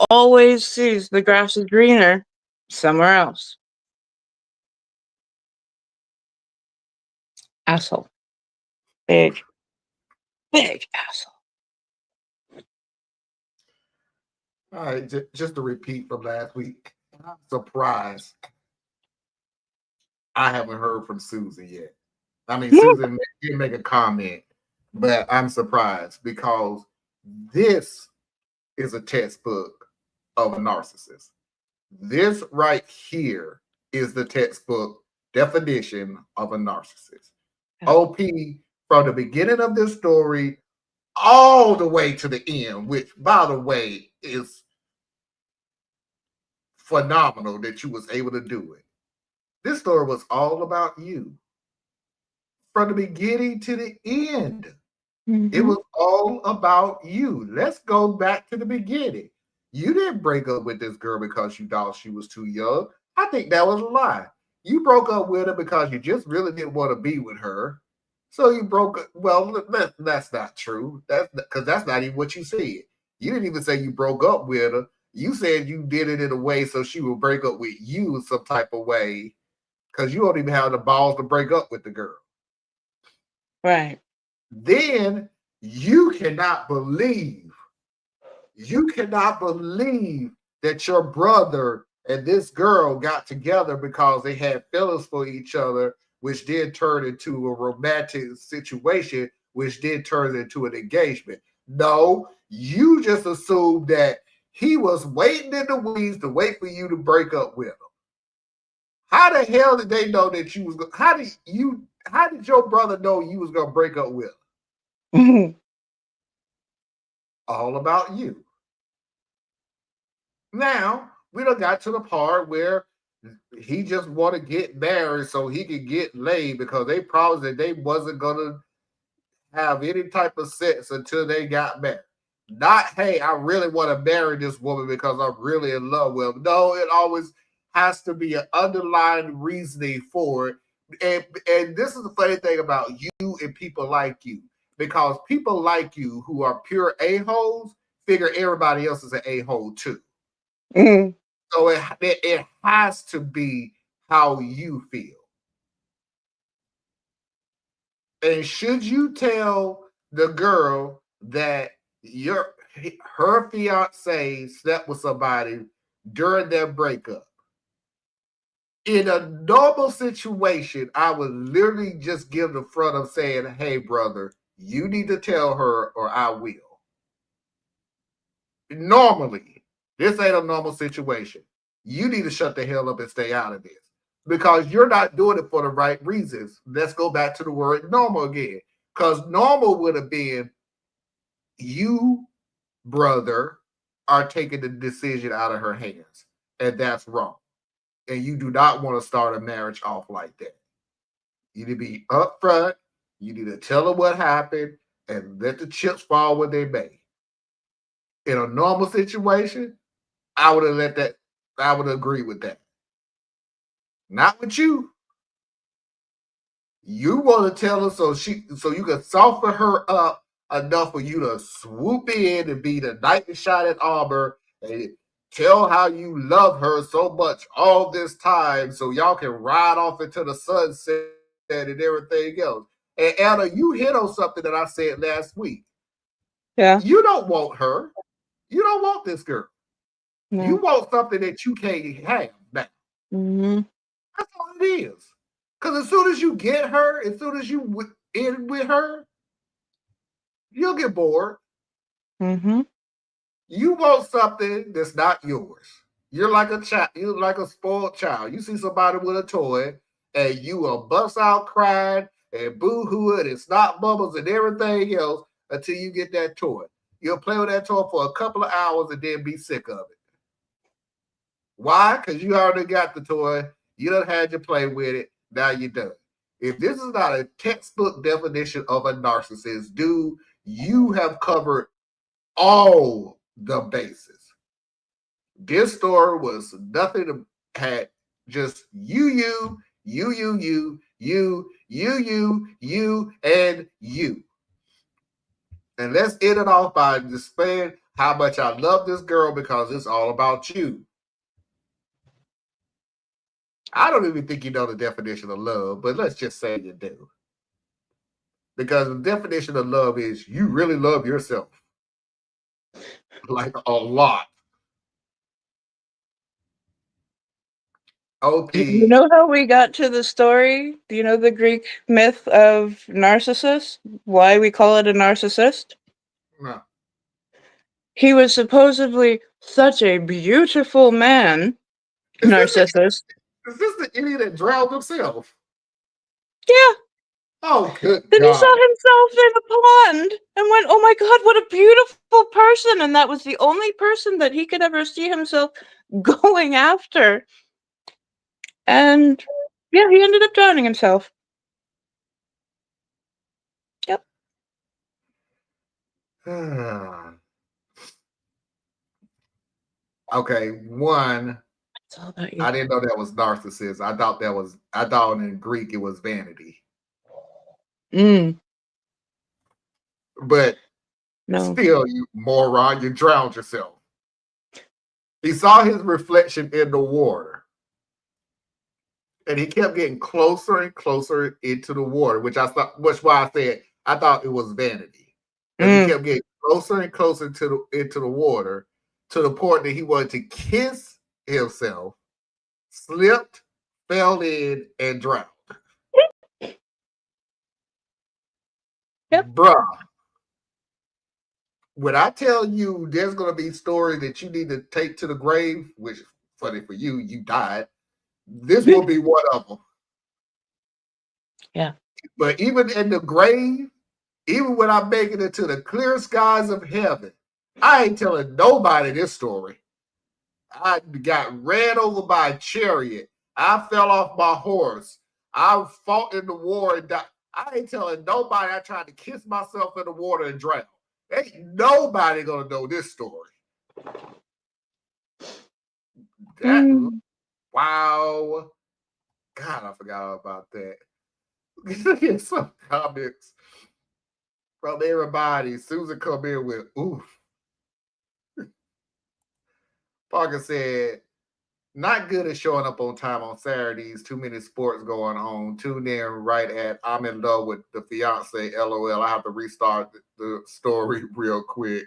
always sees the grass is greener somewhere else. Asshole. Big asshole. All right, just to repeat from last week, I'm surprised I haven't heard from Susan yet. I mean, Susan did make a comment, but I'm surprised because this is a textbook of a narcissist. This right here is the textbook definition of a narcissist. OP, from the beginning of this story all the way to the end, which, by the way, is phenomenal that you was able to do it. This story was all about you. From the beginning to the end. It was all about you. Let's go back to the beginning. You didn't break up with this girl because you thought she was too young. I think that was a lie. You broke up with her because you just really didn't want to be with her. So you broke up. Well, that's not true. That's because that's not even what you said. You didn't even say you broke up with her. You said you did it in a way so she would break up with you some type of way because you don't even have the balls to break up with the girl. Right. Then you cannot believe that your brother and this girl got together because they had feelings for each other, which did turn into a romantic situation, which did turn into an engagement. No, you just assumed that he was waiting in the wings to wait for you to break up with him. How the hell did they know that you was? How did your brother know you was gonna break up with him? All about you. Now we done got to the part where he just want to get married so he could get laid because they promised that they wasn't gonna have any type of sex until they got married. Not, hey, I really want to marry this woman because I'm really in love with her. No, it always has to be an underlying reasoning for it. And this is the funny thing about you and people like you, because people like you who are pure a-holes figure everybody else is an a-hole too. So it has to be how you feel. And should you tell the girl that her fiance slept with somebody during their breakup? In a normal situation, I would literally just give the front of saying, hey, brother, you need to tell her or I will. Normally, this ain't a normal situation. You need to shut the hell up and stay out of this because you're not doing it for the right reasons. Let's go back to the word normal again, because normal would have been you, brother, are taking the decision out of her hands, and that's wrong. And you do not want to start a marriage off like that. You need to be upfront. You need to tell her what happened and let the chips fall where they may. In a normal situation, I would agree with that. Not with you. You want to tell her so you can soften her up enough for you to swoop in and be the knight in shining armor and tell how you love her so much all this time so y'all can ride off into the sunset and everything else. And Anna, you hit on something that I said last week. Yeah. You don't want her. You don't want this girl. No. You want something that you can't have now. That's all it is. Because as soon as you get her, as soon as you in with her, you'll get bored. You want something that's not yours. You're like a child. You're like a spoiled child. You see somebody with a toy, and you will bust out crying and boo-hoo and snot bubbles and everything else until you get that toy. You'll play with that toy for a couple of hours and then be sick of it. Why? Because you already got the toy. You done had you play with it. Now you're done. If this is not a textbook definition of a narcissist, dude, you have covered all the bases. This story was nothing to had just you, and you. And let's end it off by displaying how much I love this girl because it's all about you. I don't even think you know the definition of love, but let's just say you do. Because the definition of love is you really love yourself. Like a lot. OP. You know how we got to the story? Do you know the Greek myth of narcissist? Why we call it a narcissist? No. He was supposedly such a beautiful man, narcissist. Is this the idiot that drowned himself? Yeah. Oh, good Then he God. saw himself in a pond and went, oh my God, what a beautiful person. And that was the only person that he could ever see himself going after. And yeah, he ended up drowning himself. Yep. Okay, one, It's all about you. I didn't know that was narcissist. I thought in Greek it was vanity. But No. still, you moron, you drowned yourself. He saw his reflection in the water. And he kept getting closer and closer into the water, which why I said I thought it was vanity. And he kept getting closer and closer into the water to the point that he wanted to kiss himself, slipped, fell in, and drowned. Yep. Bruh. When I tell you there's going to be stories that you need to take to the grave, which, funny for you, you died, this will be one of them. Yeah. But even in the grave, even when I'm making it to the clear skies of heaven, I ain't telling nobody this story. I got ran over by a chariot. I fell off my horse. I fought in the war and died. I ain't telling nobody I tried to kiss myself in the water and drown. Ain't nobody gonna know this story. Wow. God, I forgot about that. Get some comments from everybody. Susan come in with, oof. Parker said, not good at showing up on time on Saturdays. Too many sports going on. Tune in right at I'm in love with the fiance. LOL. I have to restart the story real quick.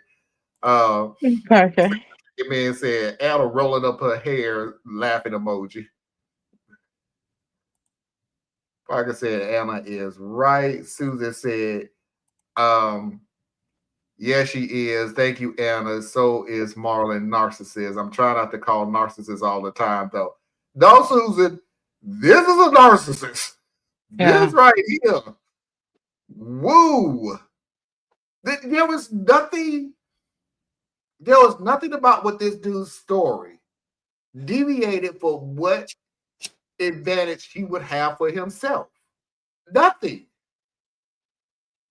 Okay. The man said, Anna rolling up her hair, laughing emoji. Parker said, Anna is right. Susan said, yes, she is. Thank you, Anna. So is Marlon narcissist. I'm trying not to call narcissist all the time, though. No, Susan, this is a narcissist. Yeah. This right here. Woo. There was nothing about what this dude's story deviated from what advantage he would have for himself. Nothing.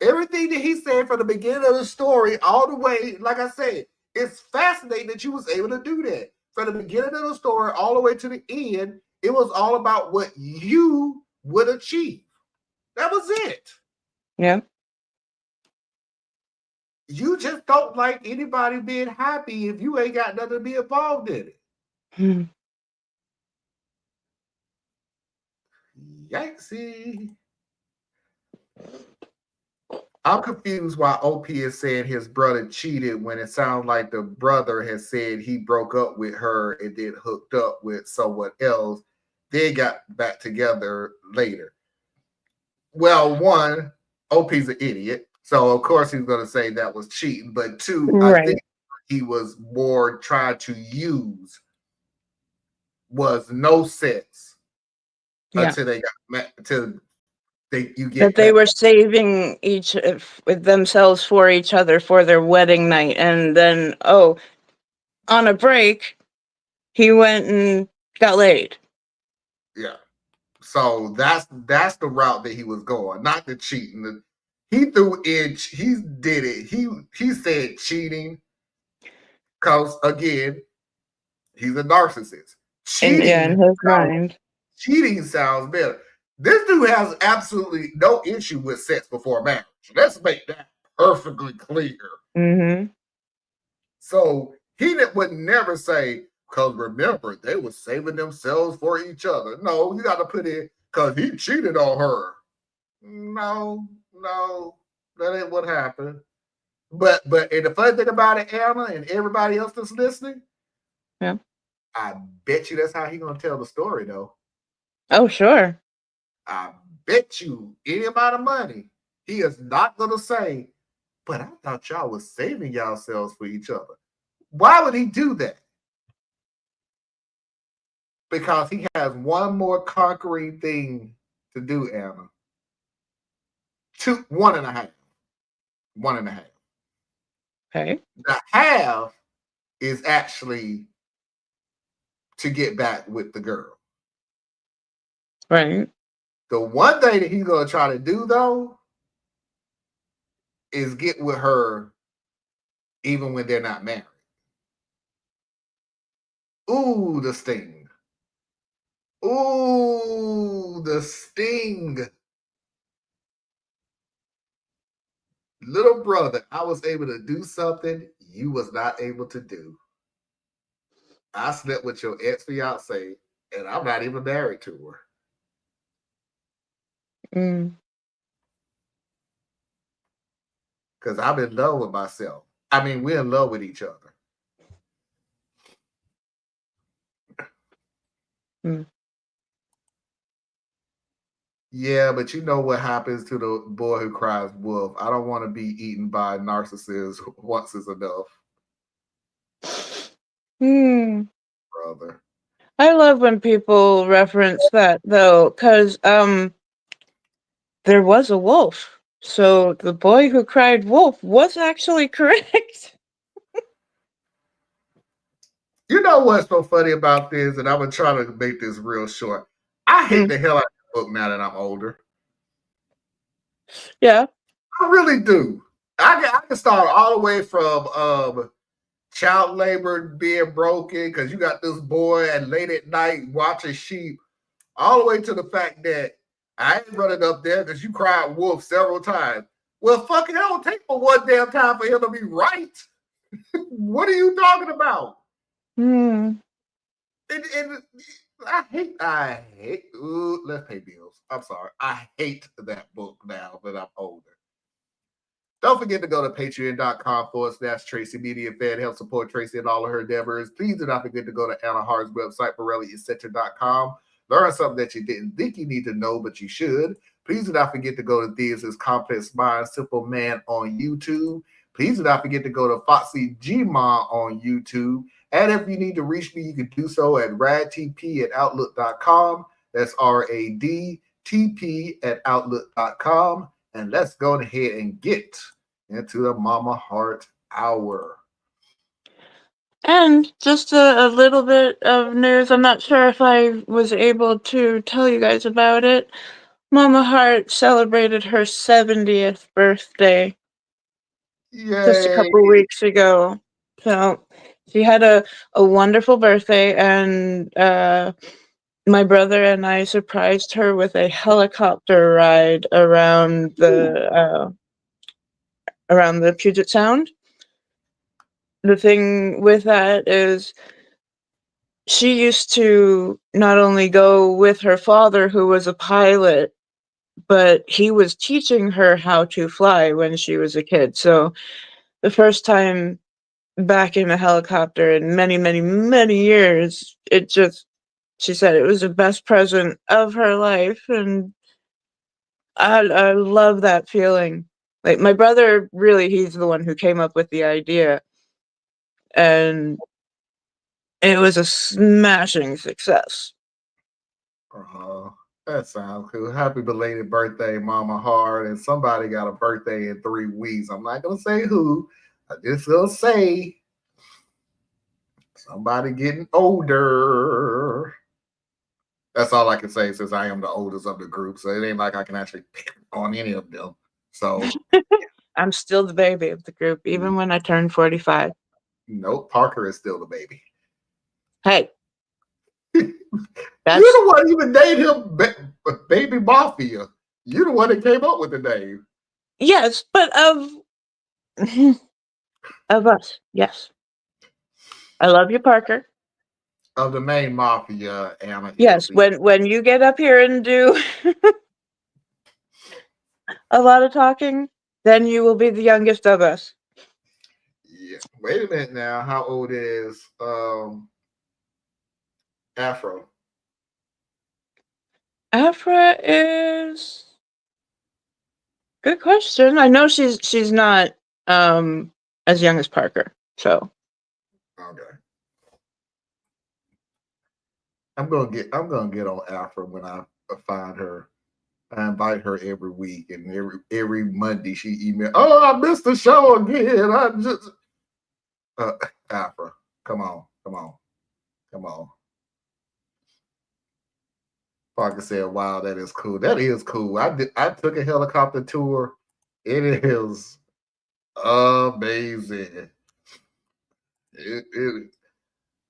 Everything that he said from the beginning of the story all the way, like I said, it's fascinating that you was able to do that. From the beginning of the story all the way to the end, it was all about what you would achieve. That was it. Yeah. You just don't like anybody being happy if you ain't got nothing to be involved in it. Yikesy. I'm confused why OP is saying his brother cheated when it sounds like the brother has said he broke up with her and then hooked up with someone else. They got back together later. Well, one, OP's an idiot. So, of course, he's going to say that was cheating. But two, Right. I think he was more trying to use was no sex until they got met, until you get that they back. were saving each with themselves for each other for their wedding night, and then on a break, he went and got laid. Yeah. So that's the route that he was going, not the cheating. He threw in, he did it. He said cheating because again, He's a narcissist. And yeah, in his sounds, mind. cheating sounds better. This dude has absolutely no issue with sex before marriage. Let's make that perfectly clear. Mm-hmm. So he would never say, because remember, they were saving themselves for each other. No, you got to put in, because he cheated on her. No, that ain't what happened. But and the funny thing about it, Anna, and everybody else that's listening, Yeah. I bet you that's how he's gonna tell the story, though. Oh, sure. I bet you any amount of money, he is not gonna say, but I thought y'all was saving yourselves for each other. Why would he do that? Because he has one more conquering thing to do, Anna. One and a half. Okay. The half is actually to get back with the girl. Right. The one thing that he's gonna try to do though is get with her even when they're not married. Ooh, the sting. Ooh, the sting. Little brother, I was able to do something you was not able to do. I slept with your ex-fiance, and I'm not even married to her. Mm. Because I'm in love with myself. I mean, we're in love with each other. Mm. Yeah, but you know what happens to the boy who cries wolf. I don't want to be eaten by narcissists once is enough, Hmm. brother. I love when people reference that though, because there was a wolf. So the boy who cried wolf was actually correct. You know what's so funny about this? And I'm going to try to make this real short. I hate the hell out of the book now that I'm older. Yeah. I really do. I can start all the way from child labor being broken because you got this boy at late at night watching sheep, all the way to the fact that I ain't running up there because you cried wolf several times. Well, fucking hell, it'll take for one damn time for him to be right. What are you talking about? Hmm. And ooh, let's pay bills. I'm sorry. I hate that book now that I'm older. Don't forget to go to patreon.com/Tracy Media Fan. Help support Tracy and all of her endeavors. Please do not forget to go to Anna Hart's website, BorelliEtc.com. Learn something that you didn't think you need to know, but you should. Please do not forget to go to Thea's Complex Mind, Simple Man on YouTube. Please do not forget to go to Foxy Gmon on YouTube. And if you need to reach me, you can do so at radtp@outlook.com. That's RADTP@outlook.com. And let's go ahead and get into the Mama Heart Hour. And just a little bit of news. I'm not sure if I was able to tell you guys about it. Mama Heart celebrated her 70th birthday just a Yay. couple weeks ago. So she had a wonderful birthday, and my brother and I surprised her with a helicopter ride around the Puget Sound. The thing with that is she used to not only go with her father, who was a pilot, but he was teaching her how to fly when she was a kid. So the first time back in a helicopter in many, many, many years, she said it was the best present of her life. And I love that feeling. Like, my brother, really, he's the one who came up with the idea. And it was a smashing success. That sounds cool. Happy belated birthday, Mama Heart. And somebody got a birthday in 3 weeks. I'm not going to say who. I just will say somebody getting older. That's all I can say since I am the oldest of the group. So it ain't like I can actually pick on any of them. So I'm still the baby of the group, even when I turned 45. nope, Parker is still the baby. Hey, You're that's the one even named him Baby Mafia. You're the one that came up with the name. yes, but of us, yes. I love you, Parker. Of the main mafia, Anna is Yes, the when you get up here and do a lot of talking, then you will be the youngest of us. yeah. Wait a minute now. How old is Afro? Afra is good question. I know she's not as young as Parker, so Okay. I'm gonna get on Afro when I find her. I invite her every week, and every Monday she email. Oh, I missed the show again. I just Afro, come on, come on, come on. Parker said, "Wow, that is cool. That is cool. I took a helicopter tour. It is amazing.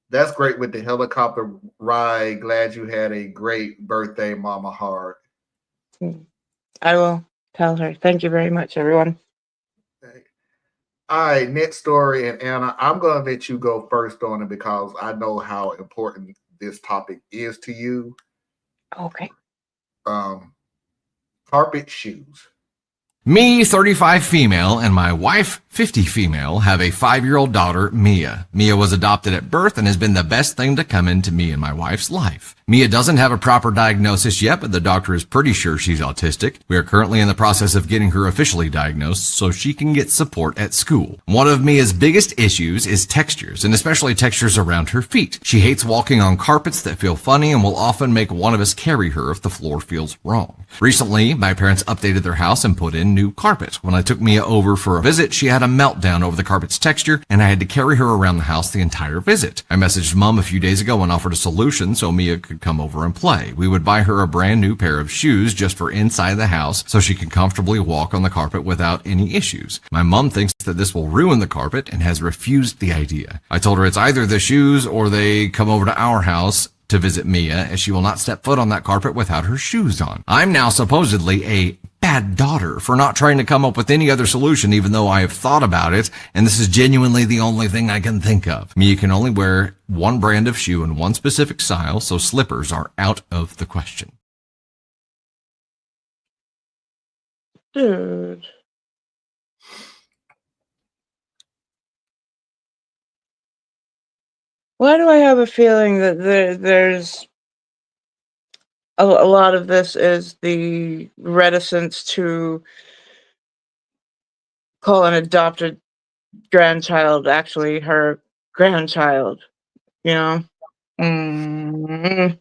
That's great with the helicopter ride. Glad you had a great birthday, Mama Hart." I will tell her. Thank you very much, everyone. All right, next story, and Anna, I'm going to let you go first on it because I know how important this topic is to you. Okay. Um, Carpet shoes. Me, 35 female, and my wife, 50 female, have a 5-year-old daughter, Mia. Mia was adopted at birth and has been the best thing to come into me and my wife's life. Mia doesn't have a proper diagnosis yet, but the doctor is pretty sure she's autistic. We are currently in the process of getting her officially diagnosed so she can get support at school. One of Mia's biggest issues is textures, and especially textures around her feet. She hates walking on carpets that feel funny and will often make one of us carry her if the floor feels wrong. Recently, my parents updated their house and put in new carpet. When I took Mia over for a visit, she had a meltdown over the carpet's texture, and I had to carry her around the house the entire visit. I messaged Mom a few days ago and offered a solution so Mia could come over and play. We would buy her a brand new pair of shoes just for inside the house so she can comfortably walk on the carpet without any issues. My mom thinks that this will ruin the carpet and has refused the idea. I told her it's either the shoes or they come over to our house to visit Mia, as she will not step foot on that carpet without her shoes on. I'm now supposedly a bad daughter for not trying to come up with any other solution, even though I have thought about it, and this is genuinely the only thing I can think of. Mia can only wear one brand of shoe in one specific style, so slippers are out of the question. Dude. Why do I have a feeling that there's a lot of this is the reticence to call an adopted grandchild actually her grandchild, you know? Mm.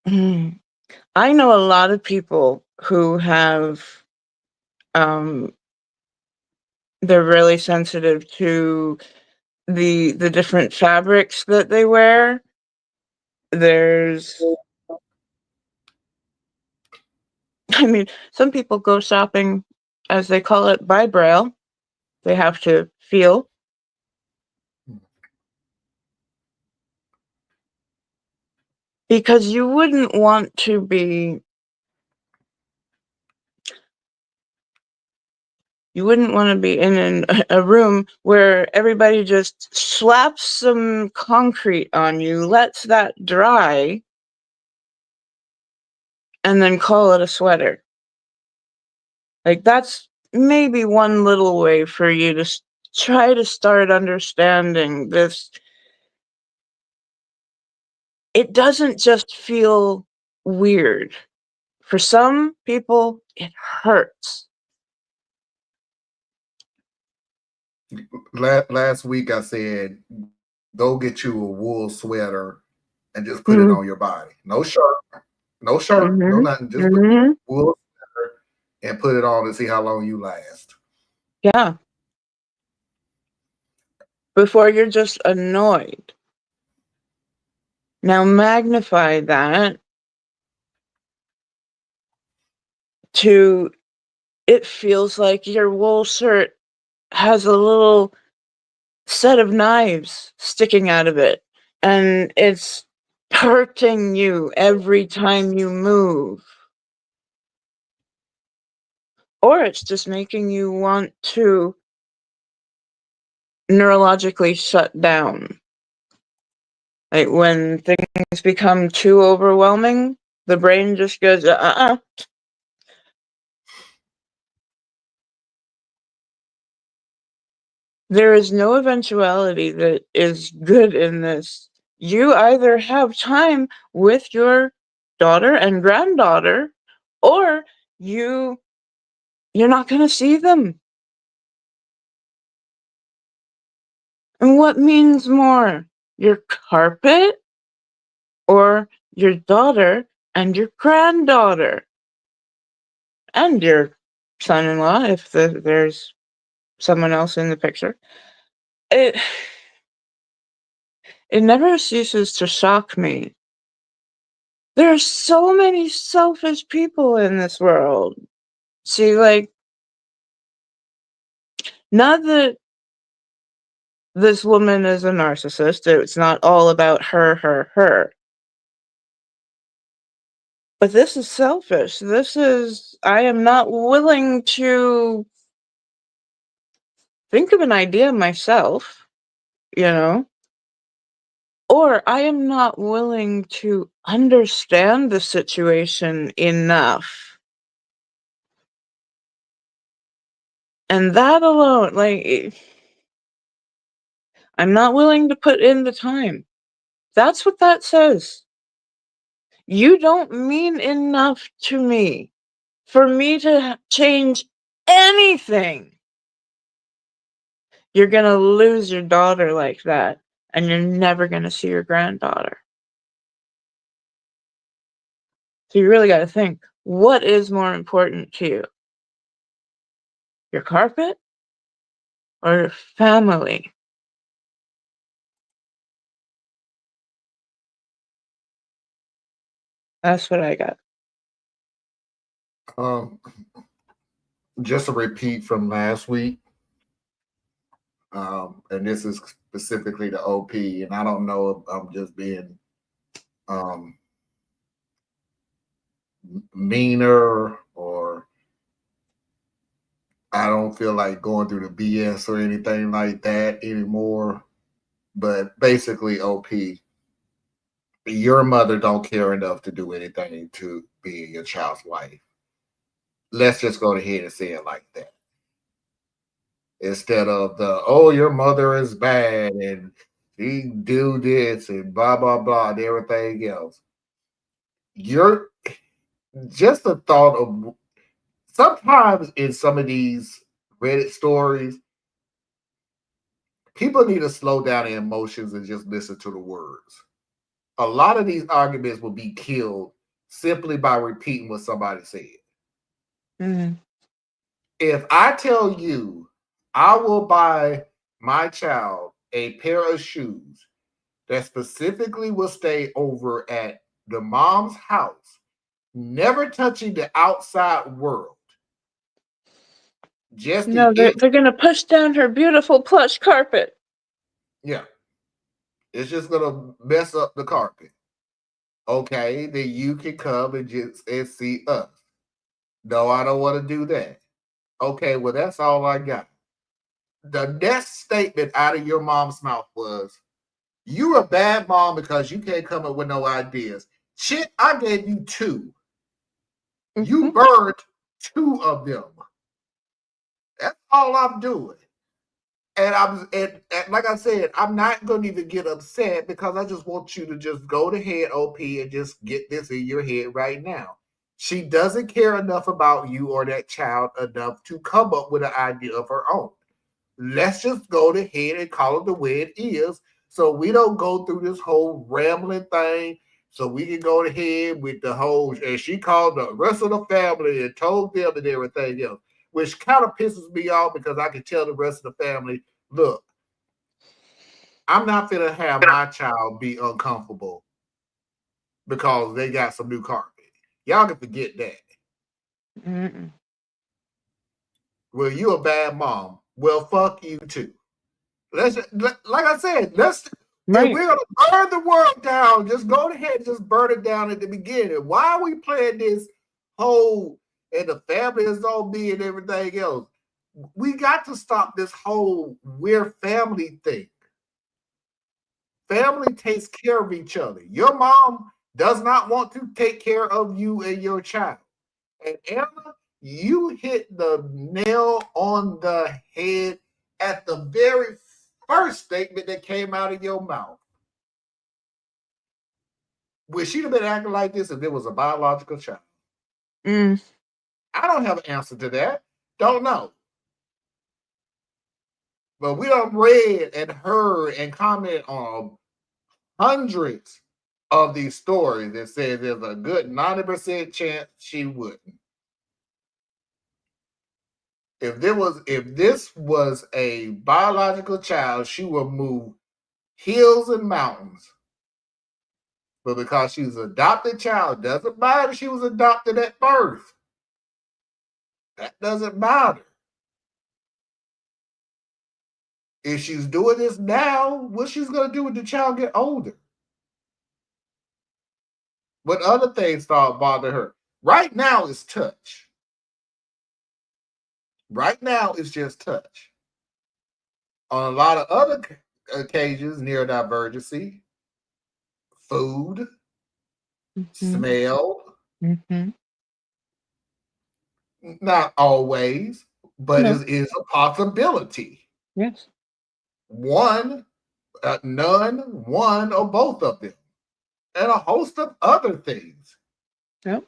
Mm. I know a lot of people who have, they're really sensitive to the different fabrics that they wear. There's, I mean, some people go shopping, as they call it, by braille. They have to feel. Because you wouldn't want to be in a room where everybody just slaps some concrete on you, lets that dry, and then call it a sweater. Like, that's maybe one little way for you to try to start understanding this. It doesn't just feel weird. For some people, it hurts. Last week I said, go get you a wool sweater and just put it on your body. No shirt, no nothing. Just put wool sweater and put it on and see how long you last. Yeah. Before you're just annoyed. Now magnify that to it feels like your wool shirt has a little set of knives sticking out of it, and it's hurting you every time you move. Or it's just making you want to neurologically shut down. Like when things become too overwhelming, the brain just goes, There is no eventuality that is good in this. You either have time with your daughter and granddaughter, or you're not going to see them. And what means more, your carpet or your daughter and your granddaughter and your son-in-law if there's someone else in the picture? It never ceases to shock me. There are so many selfish people in this world. See, like, not that this woman is a narcissist, it's not all about her. But this is selfish. I am not willing to think of an idea myself, you know? Or I am not willing to understand the situation enough. And that alone, like, I'm not willing to put in the time. That's what that says. You don't mean enough to me for me to change anything. You're going to lose your daughter like that, and you're never going to see your granddaughter. So you really got to think, what is more important to you? Your carpet or your family? That's what I got. Just a repeat from last week, and this is specifically the OP, and I don't know if I'm just being meaner, or I don't feel like going through the BS or anything like that anymore. But basically, OP, your mother don't care enough to do anything to be your child's wife. Let's just go ahead and say it like that. Instead of your mother is bad and she do this and blah blah blah and everything else. You're just the thought of sometimes in some of these Reddit stories, people need to slow down their emotions and just listen to the words. A lot of these arguments will be killed simply by repeating what somebody said. Mm-hmm. If I tell you I will buy my child a pair of shoes that specifically will stay over at the mom's house, never touching the outside world, just No, they're going to push down her beautiful plush carpet. Yeah. It's just going to mess up the carpet. Okay, then you can come and see us. No, I don't want to do that. Okay, well, that's all I got. The next statement out of your mom's mouth was, "You're a bad mom because you can't come up with no ideas." Shit, I gave you 2. You burned 2 of them. That's all I'm doing. And like I said, I'm not going to even get upset because I just want you to just go to head, OP, and just get this in your head right now. She doesn't care enough about you or that child enough to come up with an idea of her own. Let's just go to head and call it the way it is, so we don't go through this whole rambling thing. So we can go ahead with the whole, and she called the rest of the family and told them and everything else, which kind of pisses me off because I can tell the rest of the family, look, I'm not going to have my child be uncomfortable because they got some new carpet. Y'all can forget that. Mm-mm. Well, you a bad mom. Well, fuck you too. Like I said, if we're gonna burn the world down, just go ahead and just burn it down at the beginning. Why are we playing this whole and the family is on me and everything else? We got to stop this whole we're family thing. Family takes care of each other. Your mom does not want to take care of you and your child. And Emma, you hit the nail on the head at the very first statement that came out of your mouth. Would she have been acting like this if it was a biological child? Mm. I don't have an answer to that. Don't know. But we done read and heard and commented on hundreds of these stories that says there's a good 90% chance she wouldn't. If this was a biological child, she would move hills and mountains. But because she's an adopted child, doesn't matter if she was adopted at birth. That doesn't matter. If she's doing this now, what she's going to do when the child get older? What other things start bothering her? Right now is touch. Right now it's just touch. On a lot of other occasions, neurodivergency, food, smell, not always, but it is a possibility. Yes. One, none, one, or both of them, and a host of other things. Yep.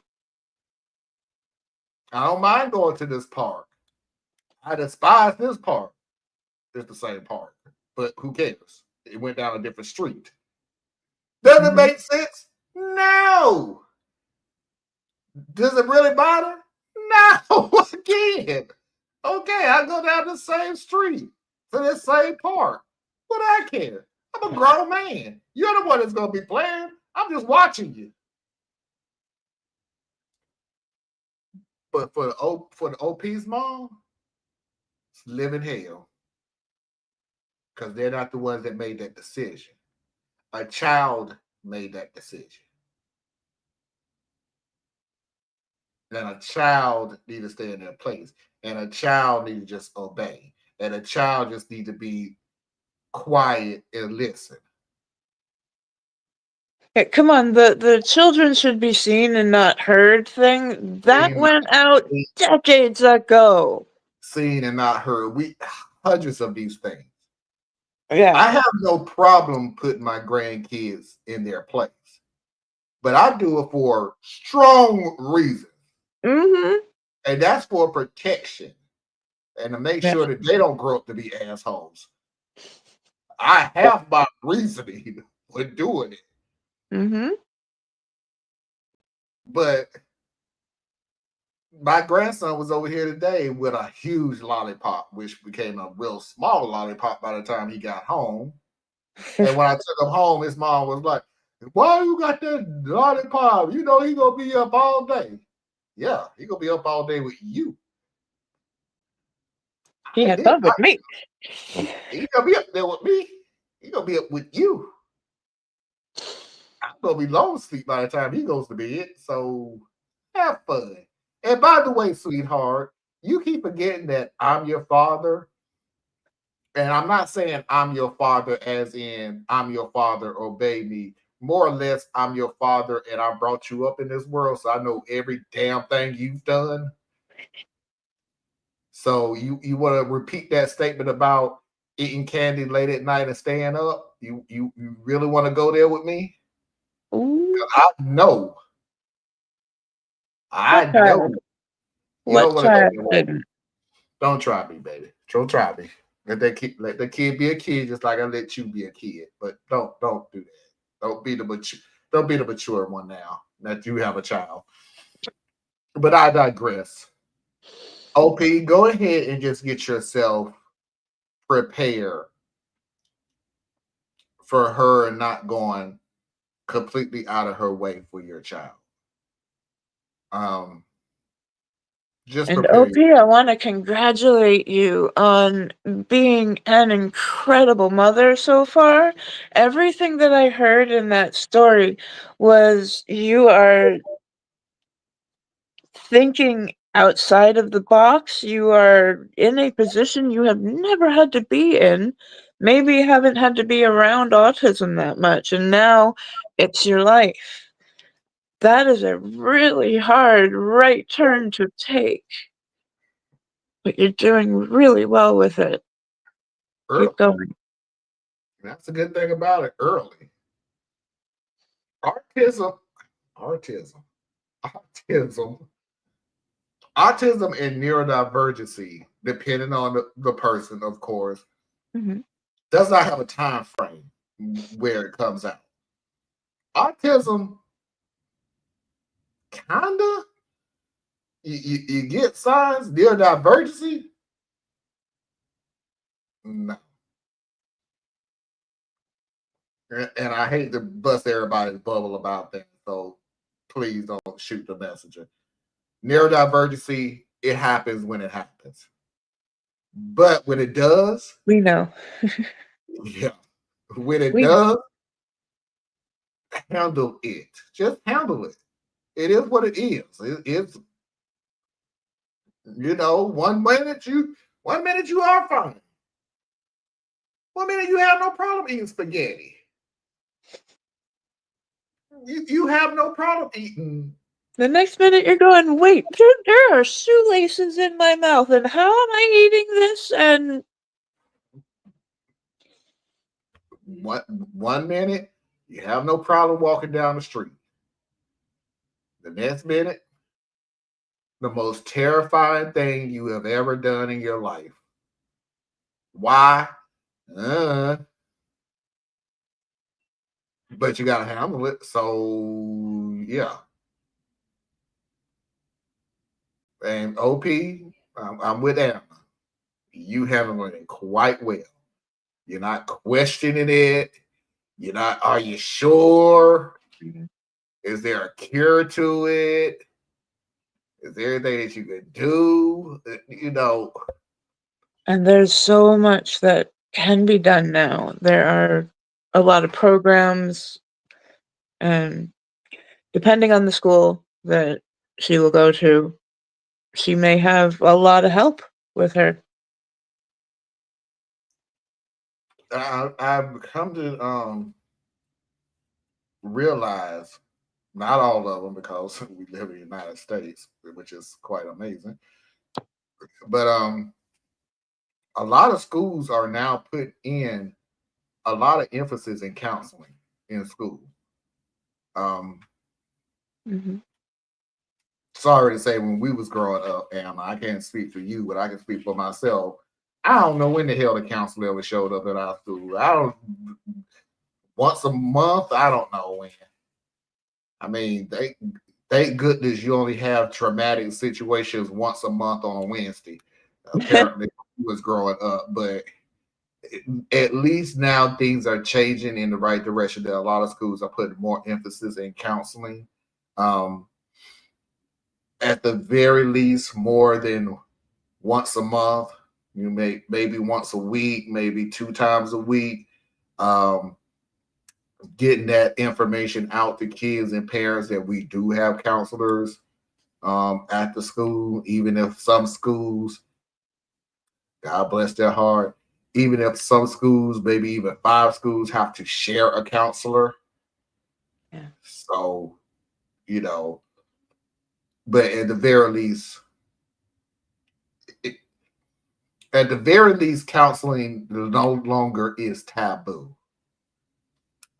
I don't mind going to this park. I despise this park. It's the same park, but who cares? It went down a different street. Does it make sense? No. Does it really matter? No. Again. Okay, I go down the same street to this same park. What I care? I'm a grown man. You're the one that's going to be playing. I'm just watching you. But for the OP's mom, it's living hell. Because they're not the ones that made that decision. A child made that decision. And a child need to stay in their place. And a child need to just obey. And a child just need to be quiet and listen. Yeah, come on, the children should be seen and not heard thing. That went out decades ago. Seen and not heard. Hundreds of these things. Yeah. I have no problem putting my grandkids in their place. But I do it for strong reasons. And that's for protection. And to make sure that they don't grow up to be assholes. I have my reasoning for doing it. But my grandson was over here today with a huge lollipop, which became a real small lollipop by the time he got home. And when I took him home, his mom was like, "Why you got that lollipop? You know he gonna be up all day." Yeah, he gonna be up all day with you. He had fun with me. He gonna be up there with me. He gonna be up with you. I'm gonna be long asleep by the time he goes to bed. So have fun. And by the way, sweetheart, you keep forgetting that I'm your father. And I'm not saying I'm your father as in I'm your father, obey me. More or less, I'm your father and I brought you up in this world. So I know every damn thing you've done. So you want to repeat that statement about eating candy late at night and staying up? You really want to go there with me? I know. I know. What child didn't? Don't try me, baby. Don't try me. Let the kid be a kid, just like I let you be a kid. But don't do that. Don't be the mature one now that you have a child. But I digress. OP, go ahead and just get yourself prepared for her not going completely out of her way for your child. Just And prepare you. OP, I want to congratulate you on being an incredible mother so far. Everything that I heard in that story was you are thinking outside of the box. You are in a position you have never had to be in. Maybe you haven't had to be around autism that much, and now it's your life. That is a really hard right turn to take, but you're doing really well with it. Early. Keep going. That's a good thing about it. Early. Autism, autism, autism, autism, and neurodivergency, depending on the person, of course, Mhm. does not have a time frame where it comes out. Autism, kinda, you get signs. Neurodivergency, no. And I hate to bust everybody's bubble about that, so please don't shoot the messenger. Neurodivergency, it happens when it happens. But when it does, We know. yeah, when it We know. does, handle it. Just handle it. It is what it is. It's one minute you are fine. 1 minute you have no problem eating spaghetti. You have no problem eating. The next minute you're going, wait, there are shoelaces in my mouth, and how am I eating this? And One minute you have no problem walking down the street. The next minute, the most terrifying thing you have ever done in your life. Why? But you gotta handle it. So yeah. And OP, I'm with Anna. You handling it quite well. You're not questioning it. You're not, are you sure? Is there a cure to it? Is there anything that you can do? and there's so much that can be done now. There are a lot of programs, and depending on the school that she will go to, she may have a lot of help with her. I've come to realize not all of them because we live in the United States, which is quite amazing. But a lot of schools are now put in a lot of emphasis in counseling in school. Um, Mhm. Sorry to say, when we was growing up, and I can't speak for you, but I can speak for myself. I don't know when the hell the counselor ever showed up at our school. I don't. Once a month, I don't know when. I mean, thank goodness you only have traumatic situations once a month on a Wednesday. Apparently, was growing up, but at least now things are changing in the right direction. That a lot of schools are putting more emphasis in counseling. At the very least, more than once a month. You maybe once a week, maybe 2 times a week. Um, Getting that information out to kids and parents that we do have counselors at the school, even if some schools, God bless their heart, even if some schools, maybe even 5 schools, have to share a counselor. Yeah. So, but at the very least, counseling no longer is taboo.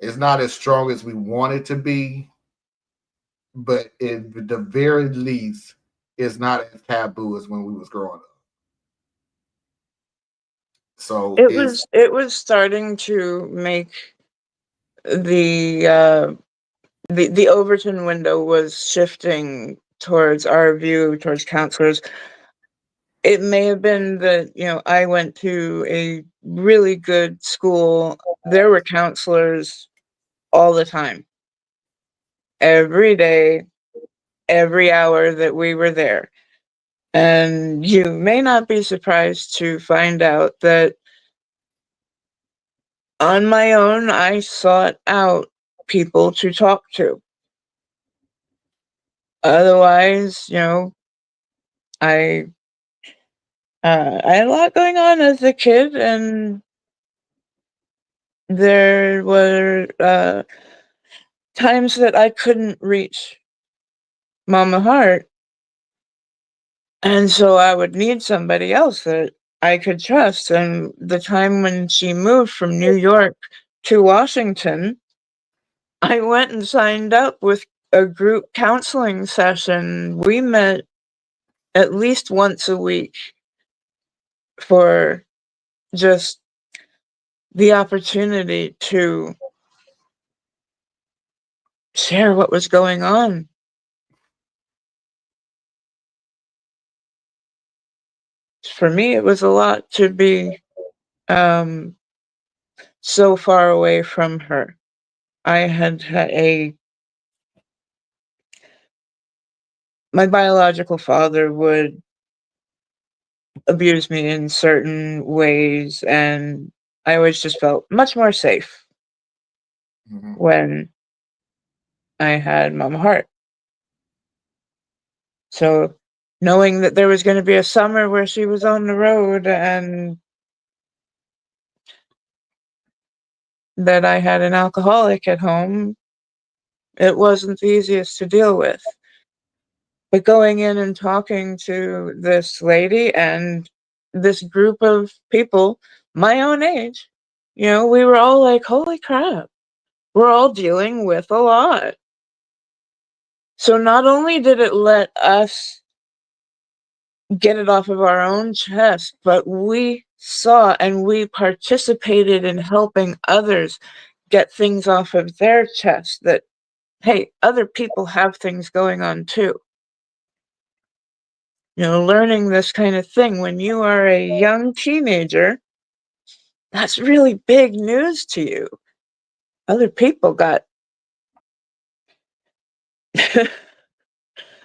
It's not as strong as we want it to be, but at the very least, it's not as taboo as when we was growing up. So It was starting to make the the Overton window was shifting towards our view towards counselors. It may have been that, I went to a really good school. There were counselors all the time, every day, every hour that we were there. And you may not be surprised to find out that on my own, I sought out people to talk to. Otherwise, I I had a lot going on as a kid, and there were times that I couldn't reach Mama Hart, and so I would need somebody else that I could trust. And the time when she moved from New York to Washington, I went and signed up with a group counseling session. We met at least once a week for just the opportunity to share what was going on. For me, it was a lot to be so far away from her. I had my biological father would abuse me in certain ways, and I always just felt much more safe when I had Mama Hart. So knowing that there was going to be a summer where she was on the road and that I had an alcoholic at home, it wasn't the easiest to deal with. But going in and talking to this lady and this group of people my own age, we were all like, holy crap, we're all dealing with a lot. So not only did it let us get it off of our own chest, but we saw and we participated in helping others get things off of their chest that, hey, other people have things going on too. Learning this kind of thing when you are a young teenager, that's really big news to you. Other people got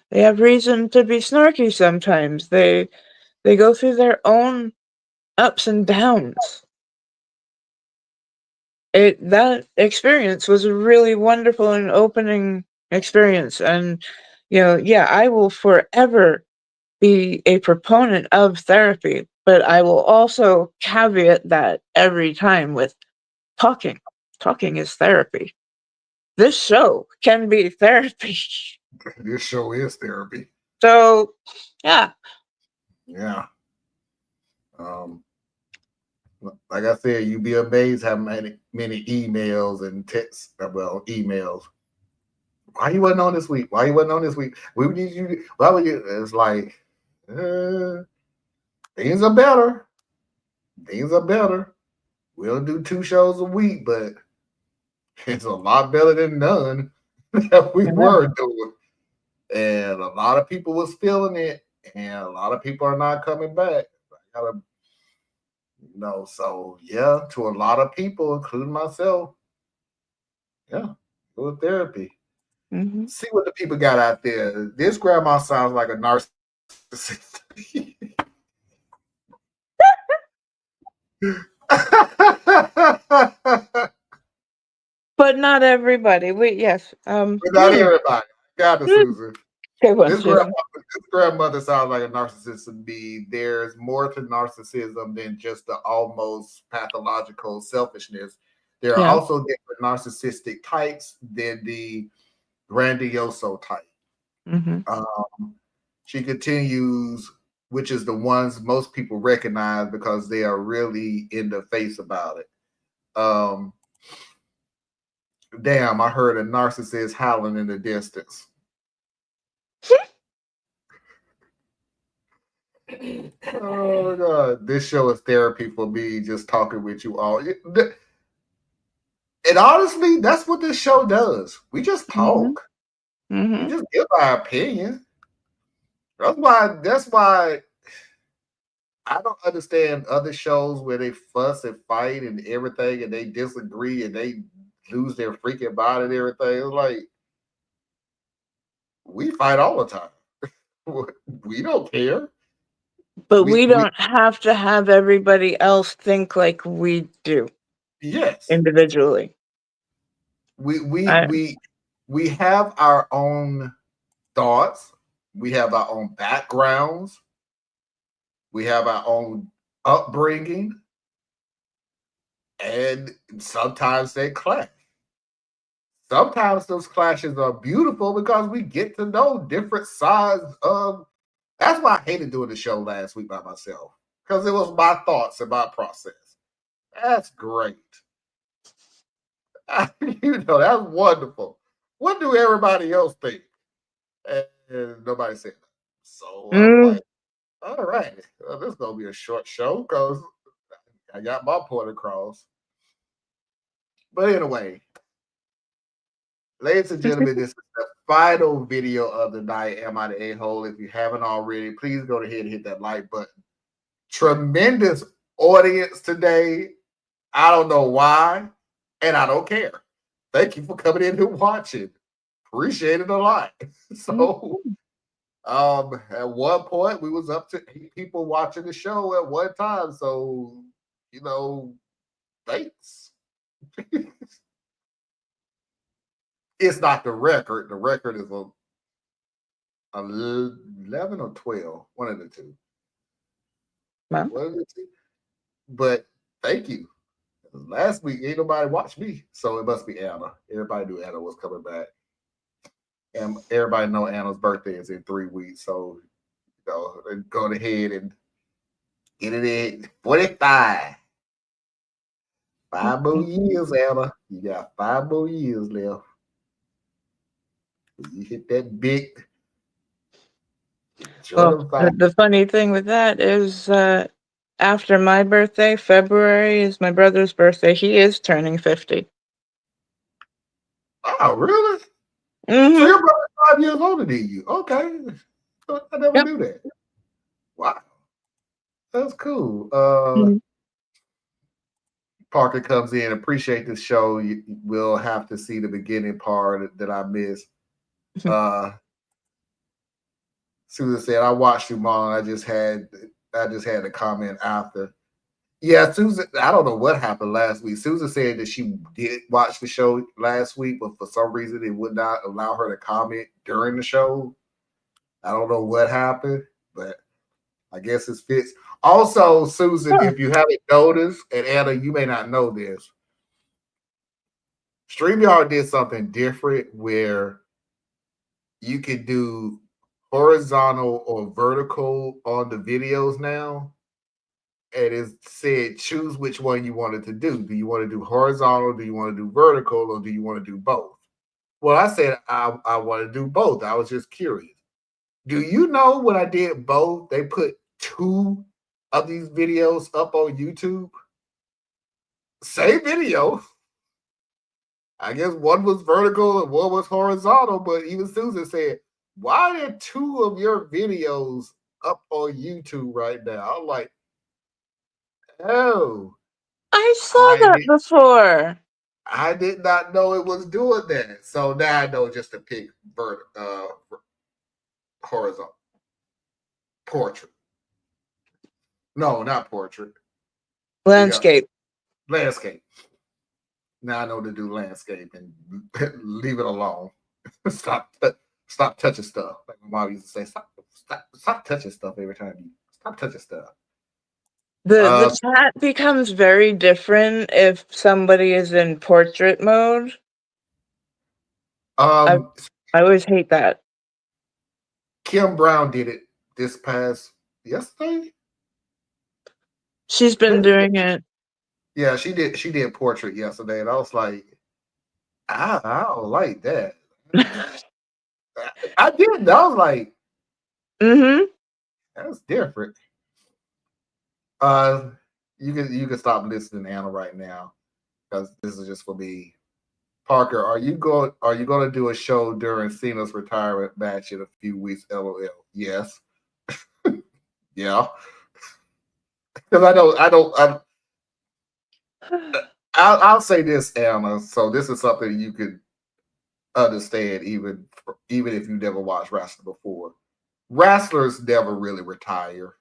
they have reason to be snarky sometimes. They go through their own ups and downs. That experience was a really wonderful and opening experience. And yeah, I will forever be a proponent of therapy, but I will also caveat that every time with talking. Talking is therapy. This show can be therapy. This show is therapy. So, yeah. Yeah. Like I said, you'd be amazed how many emails and texts. Well, emails. Why you wasn't on this week? Why you wasn't on this week? We need you. Why would you? It's like things are better. Things are better. We'll do 2 shows a week, but it's a lot better than none that we were doing. And a lot of people was feeling it, and a lot of people are not coming back. I gotta, so yeah, to a lot of people, including myself, yeah, do therapy. Mm-hmm. See what the people got out there. This grandma sounds like a narcissist. But not everybody. But not everybody. Got it, Susan. Good one, This Susan. grandmother sounds like a narcissist to me. There's more to narcissism than just the almost pathological selfishness. There are also different narcissistic types than the grandioso type. Mm-hmm. She continues, which is the ones most people recognize because they are really in the face about it. Damn, I heard a narcissist howling in the distance. Oh my God. This show is therapy for me, just talking with you all. And honestly, that's what this show does. We just talk. Mm-hmm. We just give our opinion. That's why I don't understand other shows where they fuss and fight and everything and they disagree and they lose their freaking mind and everything. It's like we fight all the time. We don't care. But We we don't have to have everybody else think like we do yes. individually. We have our own thoughts. We have our own backgrounds. We have our own upbringing. And sometimes they clash. Sometimes those clashes are beautiful because we get to know different sides of. That's why I hated doing the show last week by myself, because it was my thoughts and my process. That's great. That's wonderful. What do everybody else think? And nobody said that. So I was like, all right, well, this is going to be a short show because I got my point across. But anyway, ladies and gentlemen, this is the final video of the night. Am I the A-hole? If you haven't already, please go ahead and hit that like button. Tremendous audience today. I don't know why, and I don't care. Thank you for coming in and watching. Appreciate it a lot. So, at one point, we was up to 8 people watching the show at one time. So, thanks. It's not the record. The record is 11 or 12, one of the two. Wow. One of the two. But thank you. Last week, ain't nobody watched me, so it must be Anna. Everybody knew Anna was coming back. And everybody know Anna's birthday is in 3 weeks, so go ahead and get it in 45. 5 more years, Anna. You got 5 more years left. You hit that big. Well, the funny thing with that is after my birthday, February is my brother's birthday. He is turning 50. Oh, really? Mm-hmm. So your brother's 5 years older than you. Okay. I never knew that. Wow. That's cool. Parker comes in. Appreciate this show. We'll have to see the beginning part that I missed. Susan said, I watched you, Mom. I just had a comment after. Yeah, Susan, I don't know what happened last week. Susan said that she did watch the show last week, but for some reason it would not allow her to comment during the show. I don't know what happened, but I guess it fits. Also, Susan, if you haven't noticed, and Anna, you may not know this, StreamYard did something different where you could do horizontal or vertical on the videos now. And it said, choose which one you wanted to do. Do you want to do horizontal? Do you want to do vertical? Or do you want to do both? Well, I said, I want to do both. I was just curious. Do you know when I did both, they put 2 of these videos up on YouTube? Same video. I guess one was vertical and one was horizontal, but even Susan said, why are 2 of your videos up on YouTube right now? I'm like, oh. I saw that before. I did not know it was doing that. So now I know just to pick horizontal. Portrait. No, not portrait. Landscape. Yeah. Landscape. Now I know to do landscape and leave it alone. Stop touching stuff. Like my mom used to say, stop touching stuff every time you stop touching stuff. The chat becomes very different if somebody is in portrait mode. I always hate that. Kim Brown did it this past yesterday. She's been doing it. Yeah, she did portrait yesterday, and I was like, I don't like that. I did. I was like, that's different. You can stop listening to Anna right now because this is just for me. Parker, are you going to do a show during Cena's retirement match in a few weeks? LOL. Yes. Yeah. Because I'll say this, Anna. So this is something you could understand even if you never watched wrestling before. Wrestlers never really retire.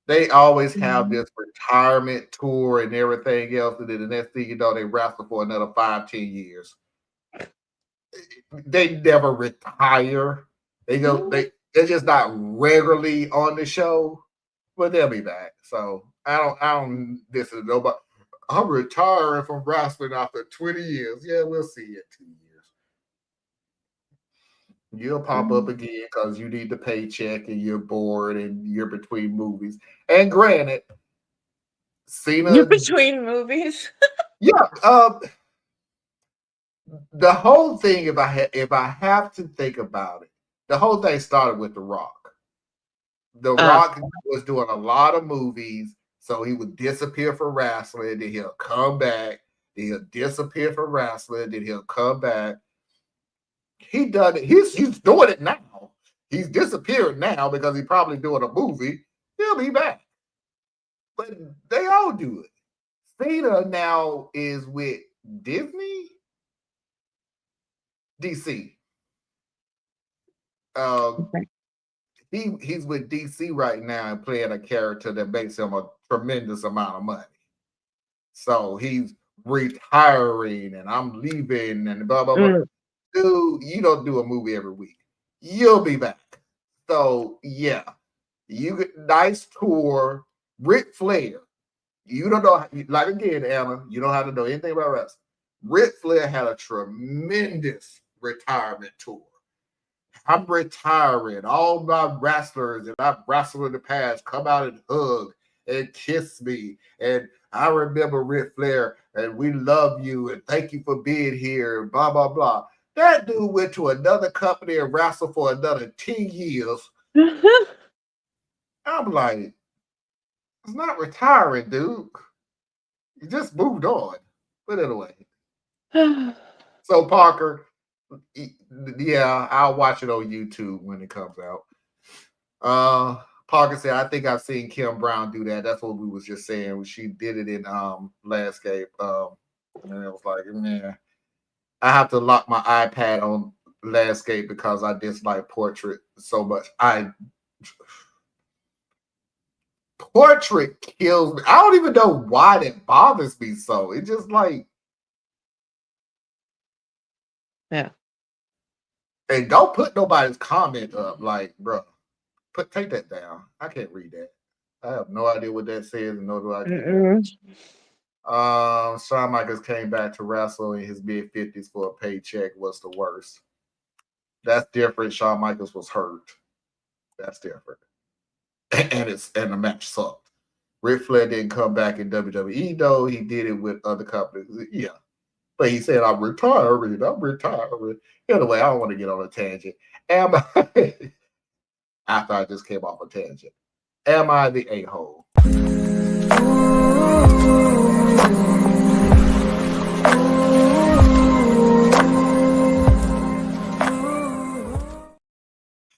They always have this retirement tour and everything else, and then the next thing you know, they wrestle for another 5-10 years. They never retire. They're just not regularly on the show, but they'll be back. So I don't listen to nobody. I'm retiring from wrestling after 20 years. Yeah, we'll see you in 2 years. You'll pop up again because you need the paycheck and you're bored and you're between movies. And granted, Cena. You're between movies. Yeah. The whole thing, if I have to think about it, the whole thing started with The Rock. The Rock was doing a lot of movies, so he would disappear for wrestling, then he'll come back, then he'll disappear for wrestling, then he'll come back. He done it. He's doing it now. He's disappeared now because he's probably doing a movie. He'll be back. But they all do it. Cena now is with Disney? DC. He's with DC right now and playing a character that makes him a tremendous amount of money. So he's retiring and I'm leaving and blah, blah, blah. Dude, you don't do a movie every week. You'll be back. So yeah, you get nice tour. Ric Flair. You don't know, like again, Anna, you don't have to know anything about wrestling. Ric Flair had a tremendous retirement tour. I'm retiring. All my wrestlers that I've wrestled in the past come out and hug and kiss me. And I remember Ric Flair and we love you and thank you for being here and blah, blah, blah. That dude went to another company and wrestled for another 10 years. I'm like, it's not retiring, dude. You just moved on. But anyway. So Parker, yeah, I'll watch it on YouTube when it comes out. Parker said, I think I've seen Kim Brown do that. That's what we was just saying. She did it in Landscape. And it was like, man, I have to lock my iPad on Landscape because I dislike Portrait so much. Portrait kills me. I don't even know why that bothers me so. It's just like, yeah. And don't put nobody's comment up. Like, bro, take that down. I can't read that. I have no idea what that says, and nor do I care. Shawn Michaels came back to wrestle in his mid-50s for a paycheck. Was the worst. That's different. Shawn Michaels was hurt. That's different. And the match sucked. Ric Flair didn't come back in WWE though. He did it with other companies. Yeah. But he said, I'm retiring. Anyway, I don't want to get on a tangent. After I just came off a tangent. Am I the a-hole?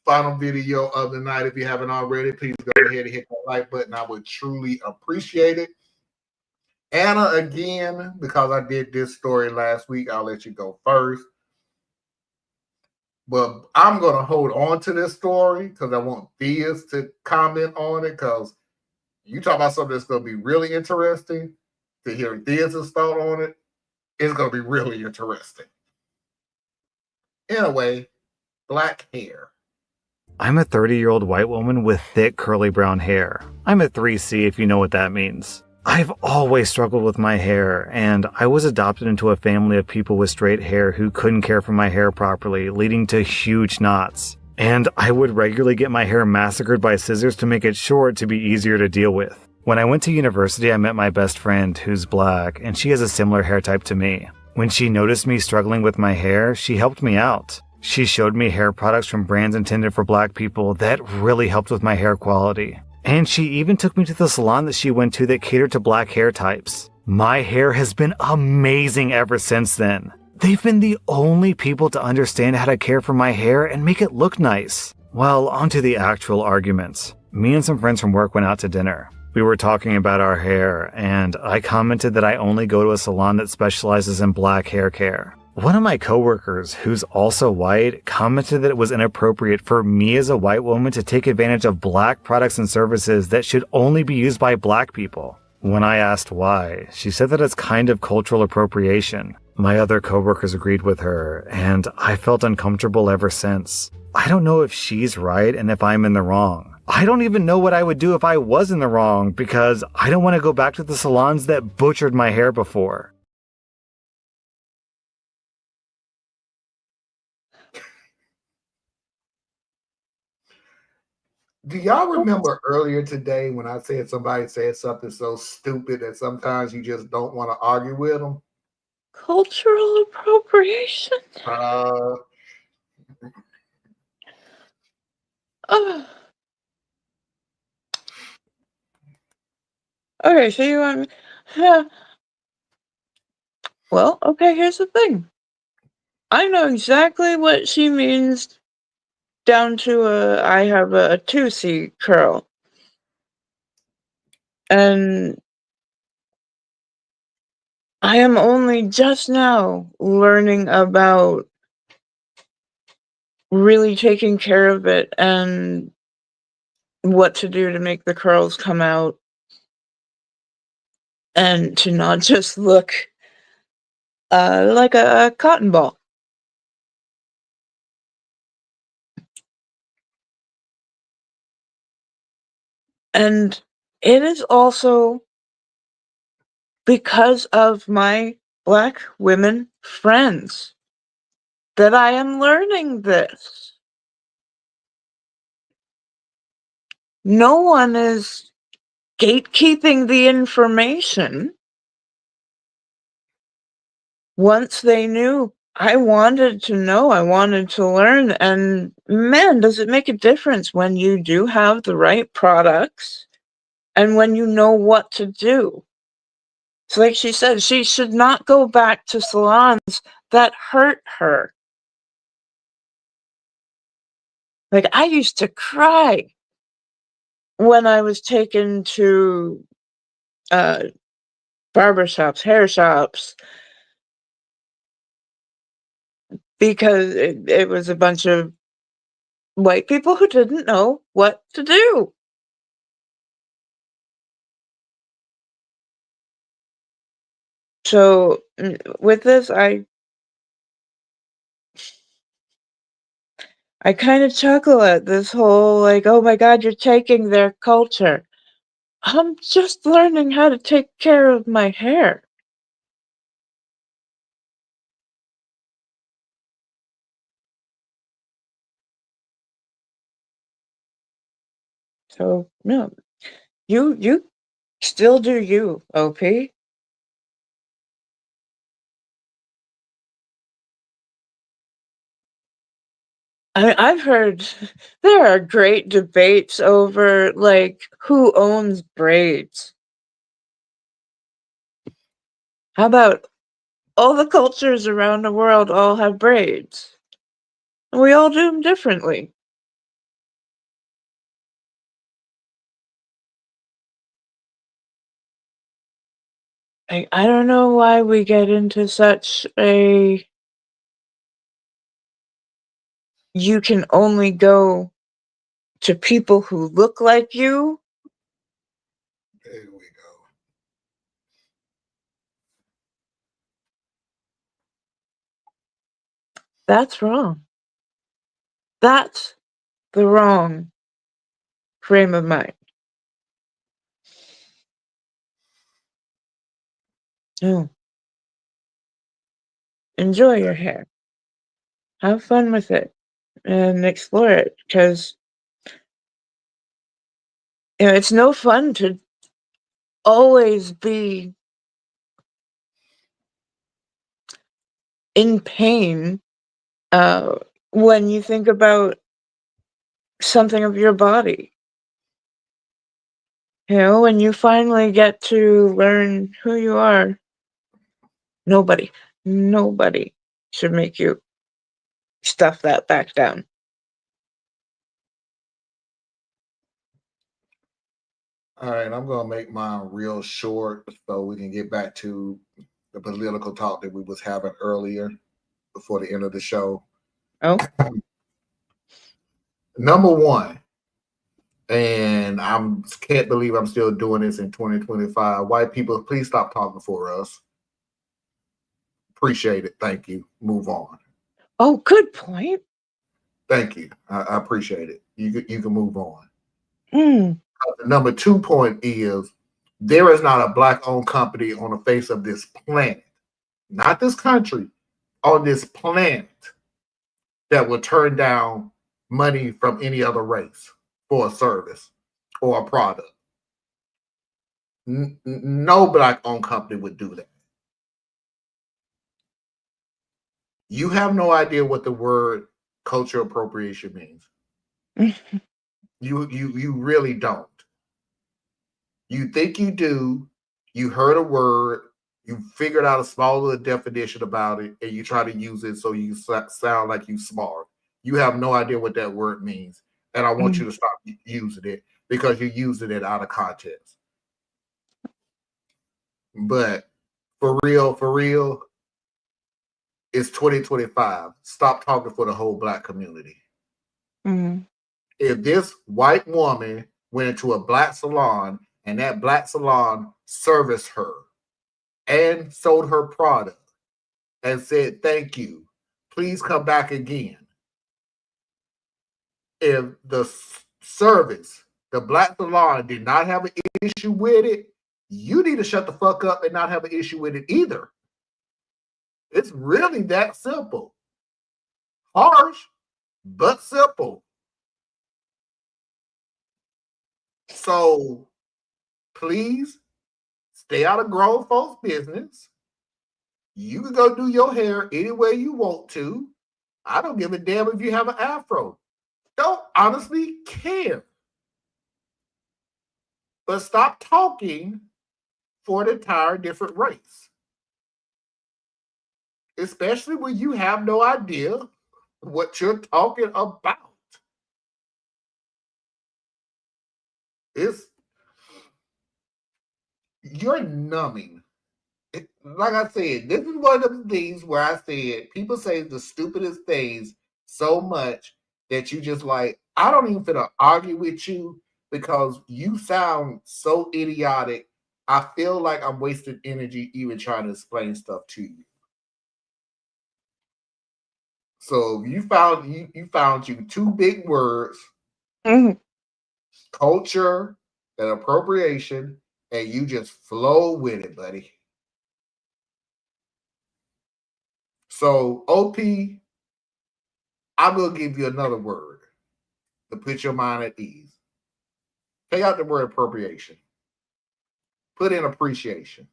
Final video of the night. If you haven't already, please go ahead and hit that like button. I would truly appreciate it. Anna, again, because I did this story last week, I'll let you go first. But I'm going to hold on to this story because I want Theus to comment on it because you talk about something that's going to be really interesting. To hear Theus' thought on it, it's going to be really interesting. Anyway, black hair. I'm a 30-year-old white woman with thick curly brown hair. I'm a 3C if you know what that means. I've always struggled with my hair, and I was adopted into a family of people with straight hair who couldn't care for my hair properly, leading to huge knots. And I would regularly get my hair massacred by scissors to make it short to be easier to deal with. When I went to university, I met my best friend, who's black, and she has a similar hair type to me. When she noticed me struggling with my hair, she helped me out. She showed me hair products from brands intended for black people that really helped with my hair quality. And she even took me to the salon that she went to that catered to black hair types. My hair has been amazing ever since then. They've been the only people to understand how to care for my hair and make it look nice. Well, onto the actual arguments. Me and some friends from work went out to dinner. We were talking about our hair, and I commented that I only go to a salon that specializes in black hair care. One of my coworkers, who's also white, commented that it was inappropriate for me as a white woman to take advantage of black products and services that should only be used by black people. When I asked why, she said that it's kind of cultural appropriation. My other coworkers agreed with her, and I felt uncomfortable ever since. I don't know if she's right and if I'm in the wrong. I don't even know what I would do if I was in the wrong, because I don't want to go back to the salons that butchered my hair before. Do y'all remember earlier today when I said somebody said something so stupid that sometimes you just don't want to argue with them? Cultural appropriation? Uh, Oh. Okay, so you want me... Yeah. Well, okay, here's the thing. I know exactly what she means down to I have a 2C curl. And I am only just now learning about really taking care of it and what to do to make the curls come out and to not just look like a cotton ball. And it is also because of my Black women friends that I am learning this. No one is gatekeeping the information. Once they knew, I wanted to know, I wanted to learn, and man, does it make a difference when you do have the right products and when you know what to do. So like she said, she should not go back to salons that hurt her. Like, I used to cry when I was taken to barbershops, hair shops, because it was a bunch of white people who didn't know what to do. So with this, I kind of chuckle at this whole, like, oh my God, you're taking their culture. I'm just learning how to take care of my hair. So no, you still do you, OP. I've heard there are great debates over, like, who owns braids. How about all the cultures around the world all have braids? And we all do them differently. I don't know why we get into such a you can only go to people who look like you. there we go. That's wrong. That's the wrong frame of mind. No. Enjoy your hair. Have fun with it and explore it, because it's no fun to always be in pain when you think about something of your body. When you finally get to learn who you are, nobody should make you stuff that back down. All right, I'm gonna make mine real short so we can get back to the political talk that we was having earlier. before the end of the show. Oh. Number one, and I can't believe I'm still doing this in 2025. White people, please stop talking for us. Appreciate it. Thank you. Move on. Oh, good point. Thank you. I appreciate it. You can move on. Mm. Number 2 point is there is not a Black-owned company on the face of this planet, not this country, on this planet that will turn down money from any other race for a service or a product. No Black-owned company would do that. You have no idea what the word cultural appropriation means. You really don't. You think you do. You heard a word. You figured out a small little definition about it, and you try to use it so you sound like you smart. You have no idea what that word means, and I want you to stop using it because you're using it out of context. But for real, it's 2025. Stop talking for the whole Black community. Mm. If this white woman went into a Black salon and that Black salon serviced her and sold her product and said, thank you, please come back again. If the service, the Black salon did not have an issue with it, you need to shut the fuck up and not have an issue with it either. It's really that simple. Harsh, but simple. So please stay out of grown folks' business. You can go do your hair any way you want to. I don't give a damn if you have an afro. Don't honestly care. But stop talking for an entire different race. Especially when you have no idea what you're talking about. You're numbing. Like I said, this is one of the things where I said people say the stupidest things so much that you just like, I don't even finna argue with you because you sound so idiotic. I feel like I'm wasting energy even trying to explain stuff to you. So you found you two big words, culture and appropriation, and you just flow with it, buddy. So OP, I'm gonna give you another word to put your mind at ease. Take out the word appropriation. Put in appreciation.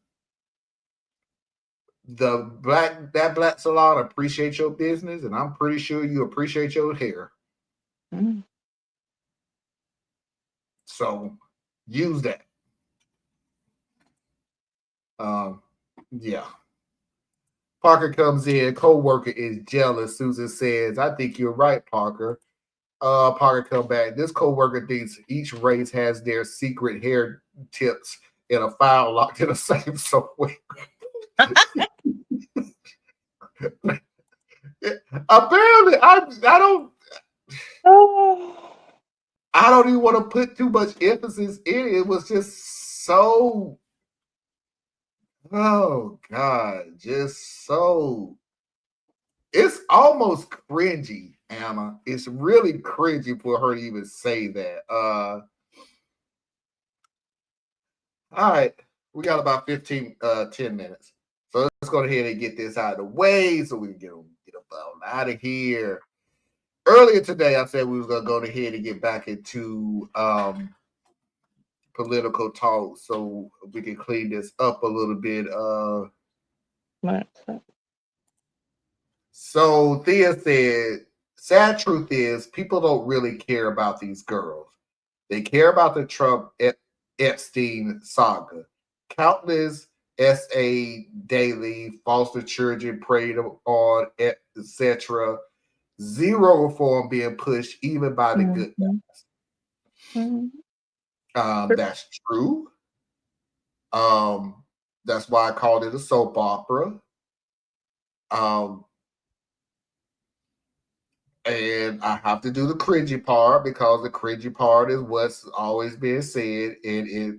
That Black salon appreciates your business, and I'm pretty sure you appreciate your hair. So use that. Yeah. Parker comes in. Co-worker is jealous. Susan says, "I think you're right, Parker." Parker come back. This co-worker thinks each race has their secret hair tips in a file locked in the same somewhere. Apparently, I don't even want to put too much emphasis in it. It was just so, oh God, just so. It's almost cringy, Anna. It's really cringy for her to even say that. All right, we got about 10 minutes. So let's go ahead and get this out of the way so we can get up out of here. Earlier today, I said we was going to go ahead and get back into political talk so we can clean this up a little bit. So Thea said, sad truth is people don't really care about these girls. They care about the Trump Epstein saga. Countless Saterday foster children preyed on, etc. Zero reform being pushed even by the good guys. That's true. That's why I called it a soap opera. And I have to do the cringy part because the cringy part is what's always being said, and it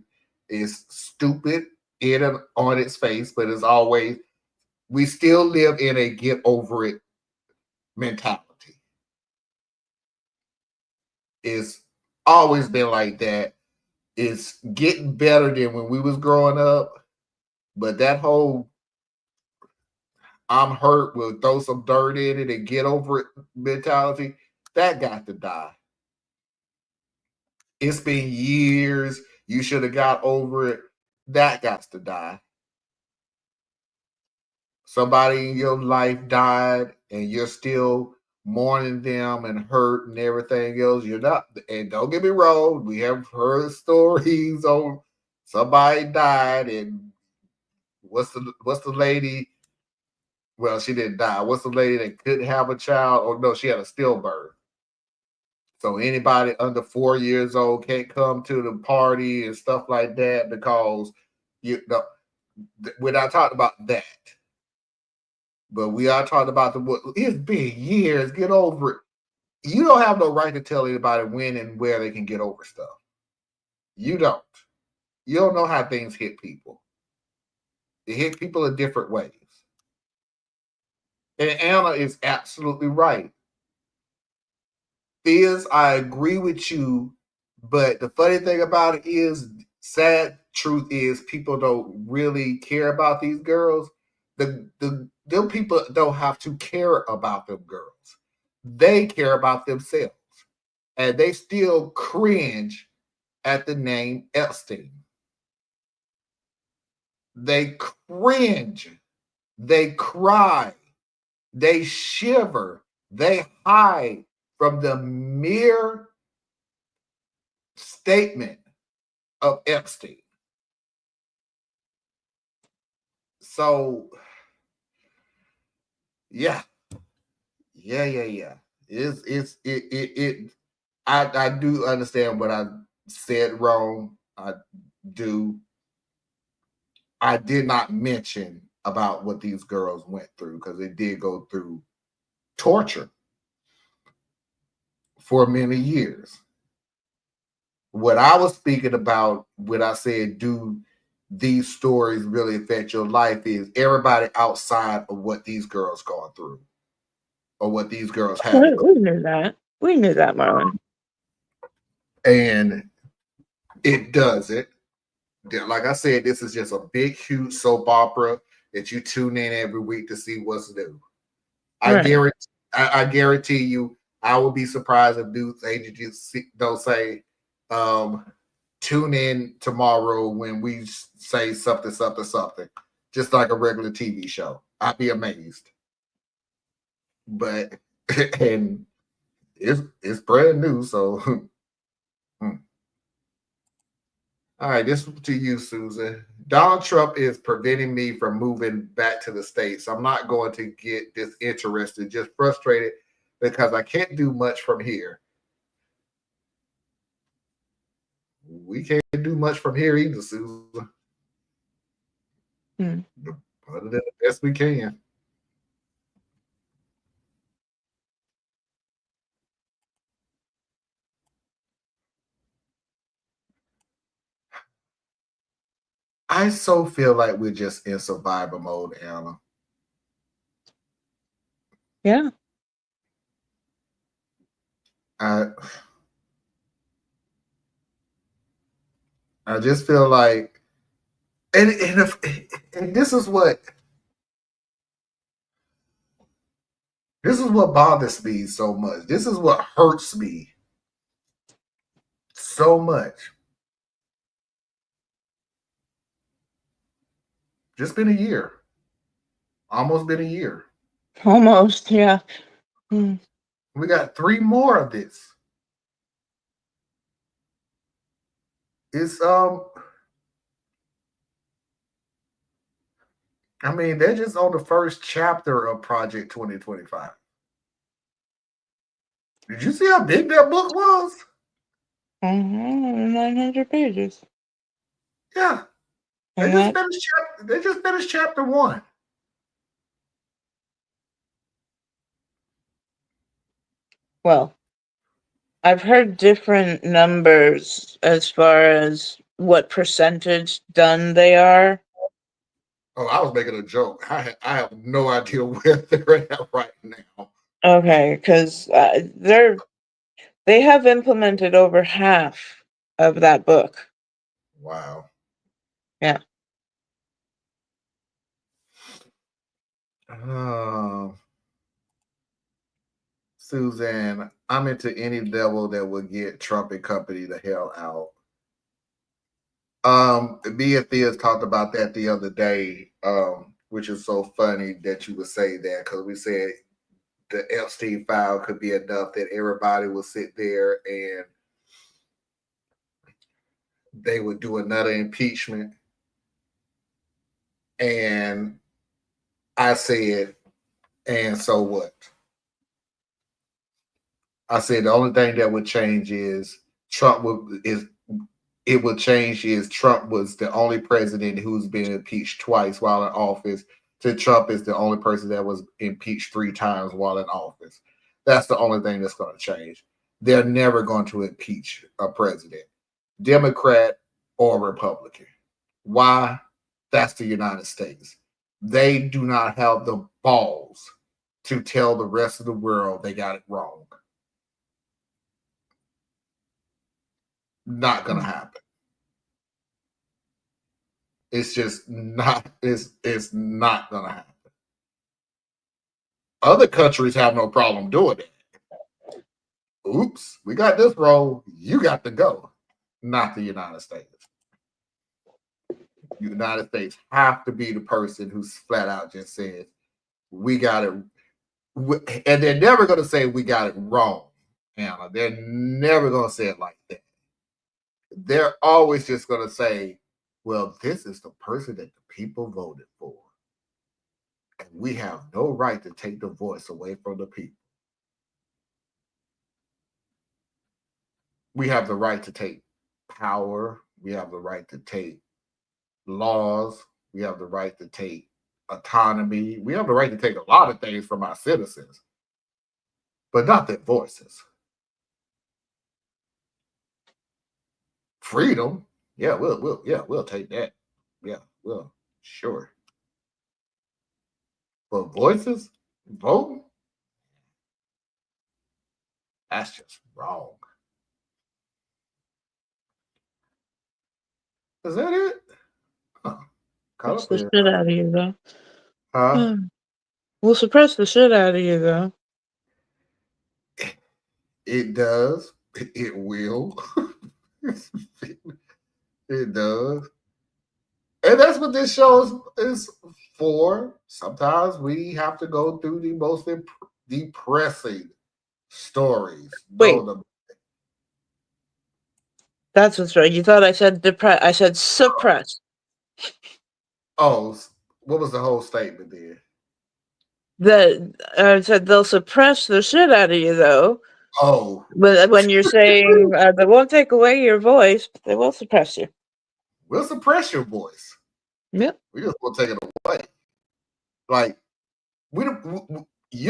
is stupid in and on its face, but it's always, we still live in a get over it mentality. It's always been like that. It's getting better than when we was growing up, but that whole I'm hurt, we'll throw some dirt in it and get over it mentality, that got to die. It's been years. You should have got over it. That got to die. Somebody in your life died and you're still mourning them and hurt and everything else. You're not, and don't get me wrong, we have heard stories on somebody died and what's the lady? Well, she didn't die. What's the lady that couldn't have a child? Oh no, she had a stillbirth. So anybody under 4 years old can't come to the party and stuff like that because you know we're not talking about that. But we are talking about it's been years. Get over it. You don't have no right to tell anybody when and where they can get over stuff. You don't. You don't know how things hit people. It hit people in different ways. And Anna is absolutely right. Fizz, I agree with you, but the funny thing about it is, sad truth is, people don't really care about these girls. Them people don't have to care about them girls. They care about themselves. And they still cringe at the name Epstein. They cringe. They cry. They shiver. They hide from the mere statement of Epstein. So, yeah. I do understand what I said wrong. I do. I did not mention about what these girls went through because they did go through torture for many years. What I was speaking about when I said, do these stories really affect your life, is everybody outside of what these girls going through or what these girls had. We knew that. We knew that, Marlon. And it doesn't. Like I said, this is just a big, huge soap opera that you tune in every week to see what's new. Right. I guarantee you, I will be surprised if news agents don't say, tune in tomorrow when we say something, just like a regular TV show. I'd be amazed. But and it's brand new, so all right, this is to you, Susan. Donald Trump is preventing me from moving back to the States. I'm not going to get disinterested, just frustrated because I can't do much from here. We can't do much from here either, Susan. Other than the best we can. I so feel like we're just in survival mode, Anna. Yeah. I just feel like, and this is what bothers me so much. This is what hurts me so much. Just been a year. Almost been a year. Almost, yeah. We got 3 more of this. It's I mean, they're just on the first chapter of Project 2025. Did you see how big that book was? 900 pages. Yeah. They just finished chapter 1. Well, I've heard different numbers as far as what percentage done they are. Oh, I was making a joke. I have no idea where they're at right now. Okay, because they have implemented over half of that book. Wow. Yeah. Suzanne, I'm into any level that would get Trump and company the hell out. Me and Thea's talked about that the other day, which is so funny that you would say that because we said the Epstein file could be enough that everybody will sit there and they would do another impeachment. And I said, and so what? I said the only thing that would change is Trump would change is Trump was the only president who's been impeached twice while in office. To Trump is the only person that was impeached 3 times while in office. That's the only thing that's going to change. They're never going to impeach a president, Democrat or Republican. Why? That's the United States. They do not have the balls to tell the rest of the world they got it wrong. Not going to happen. It's just not. It's not going to happen. Other countries have no problem doing it. Oops, we got this role. You got to go. Not the United States. The United States have to be the person who's flat out just says, we got it. And they're never going to say we got it wrong, Anna. They're never going to say it like that. They're always just going to say, well, this is the person that the people voted for. And we have no right to take the voice away from the people. We have the right to take power. We have the right to take laws. We have the right to take autonomy. We have the right to take a lot of things from our citizens, but not their voices. Freedom, yeah, we'll take that. Yeah, well, sure. But voices, voting, that's just wrong. Is that it? Huh. Suppress the shit out of you, though. Huh? We'll suppress the shit out of you, though. It does. It will. It does. And that's what this show is for. Sometimes we have to go through the most depressing stories. Wait. That's what's right. You thought I said depress. I said suppress. Oh, what was the whole statement there? I said they'll suppress the shit out of you, though. Oh. But when you're saying they won't take away your voice, they will suppress you. We'll suppress your voice. Yep. We just won't take it away. Like, you're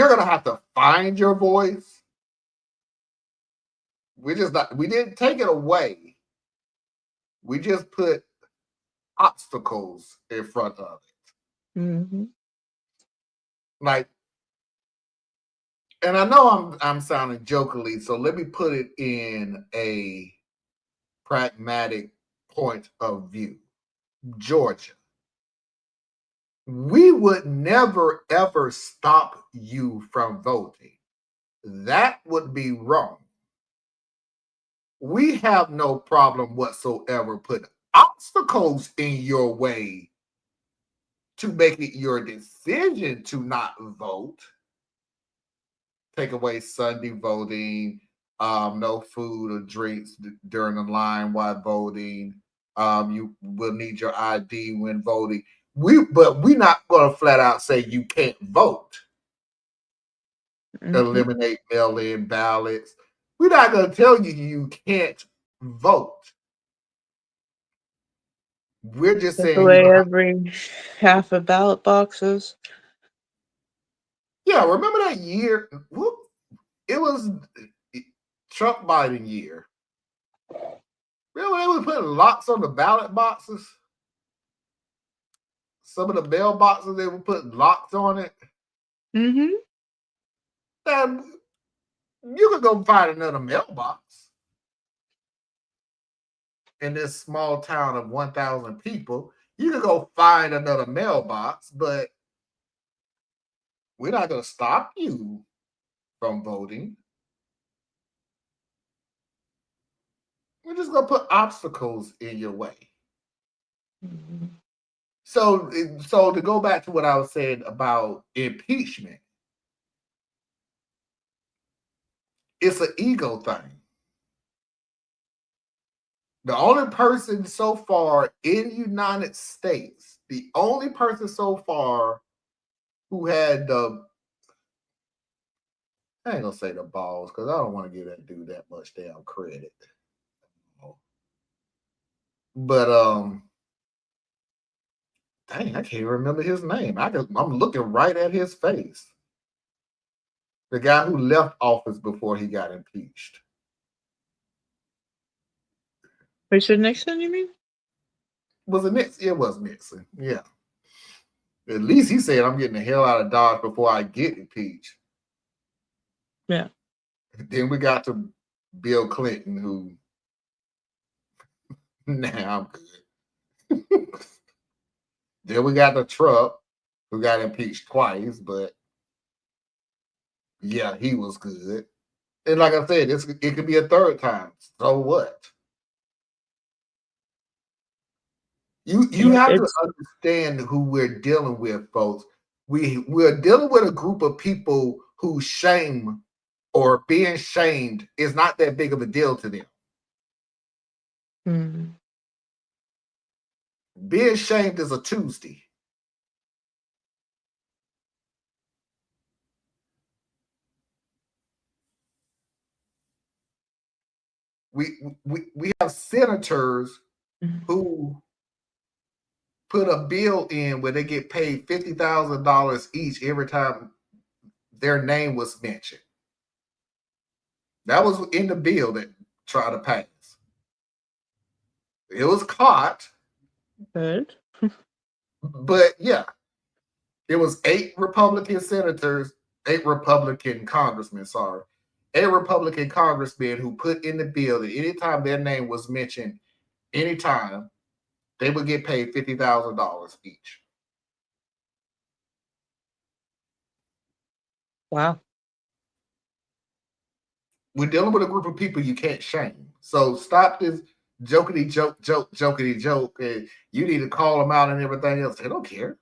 going to have to find your voice. We didn't take it away. We just put obstacles in front of it. Mm-hmm. Like, and I know I'm sounding jokingly, so let me put it in a pragmatic point of view. Georgia. We would never, ever stop you from voting. That would be wrong. We have no problem whatsoever putting obstacles in your way to make it your decision to not vote. Take away Sunday voting, no food or drinks during the line while voting. You will need your ID when voting. But we're not going to flat out say you can't vote. Mm-hmm. Eliminate mail-in ballots. We're not going to tell you you can't vote. We're just saying away every half of ballot boxes. Yeah, remember that year? it was Trump Biden year. Remember they were putting locks on the ballot boxes? Some of the mailboxes, they were putting locks on it. Mm-hmm. Now, you could go find another mailbox in this small town of 1,000 people. You could go find another mailbox, but we're not going to stop you from voting. We're just going to put obstacles in your way. Mm-hmm. So to go back to what I was saying about impeachment, it's an ego thing. The only person so far in the United States, the only person so far who had the, I ain't gonna say the balls because I don't want to give that dude that much damn credit. But dang, I can't remember his name. I'm looking right at his face. The guy who left office before he got impeached. Richard Nixon, you mean? Was it Nixon? It was Nixon. Yeah. At least he said, I'm getting the hell out of Dodge before I get impeached. Yeah. Then we got to Bill Clinton, who, nah, I'm good. Then we got the Trump, who got impeached twice, but yeah, he was good. And like I said, it could be a third time. So what? You have to understand who we're dealing with, folks. We're dealing with a group of people whose shame or being shamed is not that big of a deal to them. Mm-hmm. Being shamed is a Tuesday. We have senators who put a bill in where they get paid $50,000 each every time their name was mentioned. That was in the bill that tried to pass. It was caught. Good. But yeah, it was 8 Republican congressmen who put in the bill that anytime their name was mentioned, anytime, they would get paid $50,000 each. Wow. We're dealing with a group of people you can't shame. So stop this jokety joke. And you need to call them out and everything else. They don't care.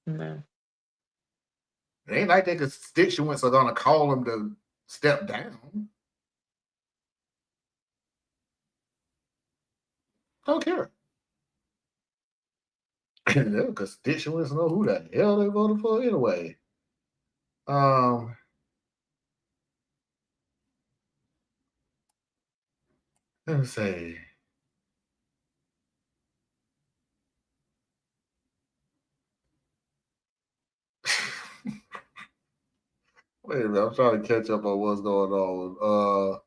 No. It ain't like their constituents are going to call them to step down. Don't care. Their constituents know who the hell they voted for anyway. Let me see. Wait a minute, I'm trying to catch up on what's going on.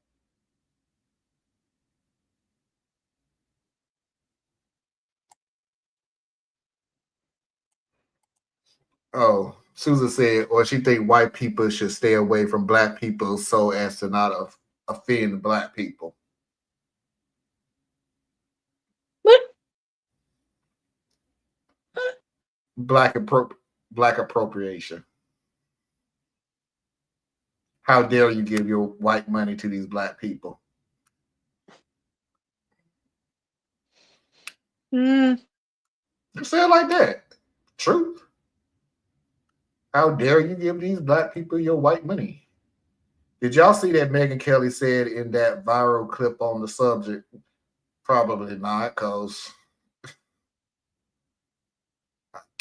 Oh, Susan said, or she think white people should stay away from black people so as to not offend black people. What? Black appropriation. How dare you give your white money to these black people? Mm. Say it like that. Truth. How dare you give these black people your white money? Did y'all see that Megyn Kelly said in that viral clip on the subject? Probably not, because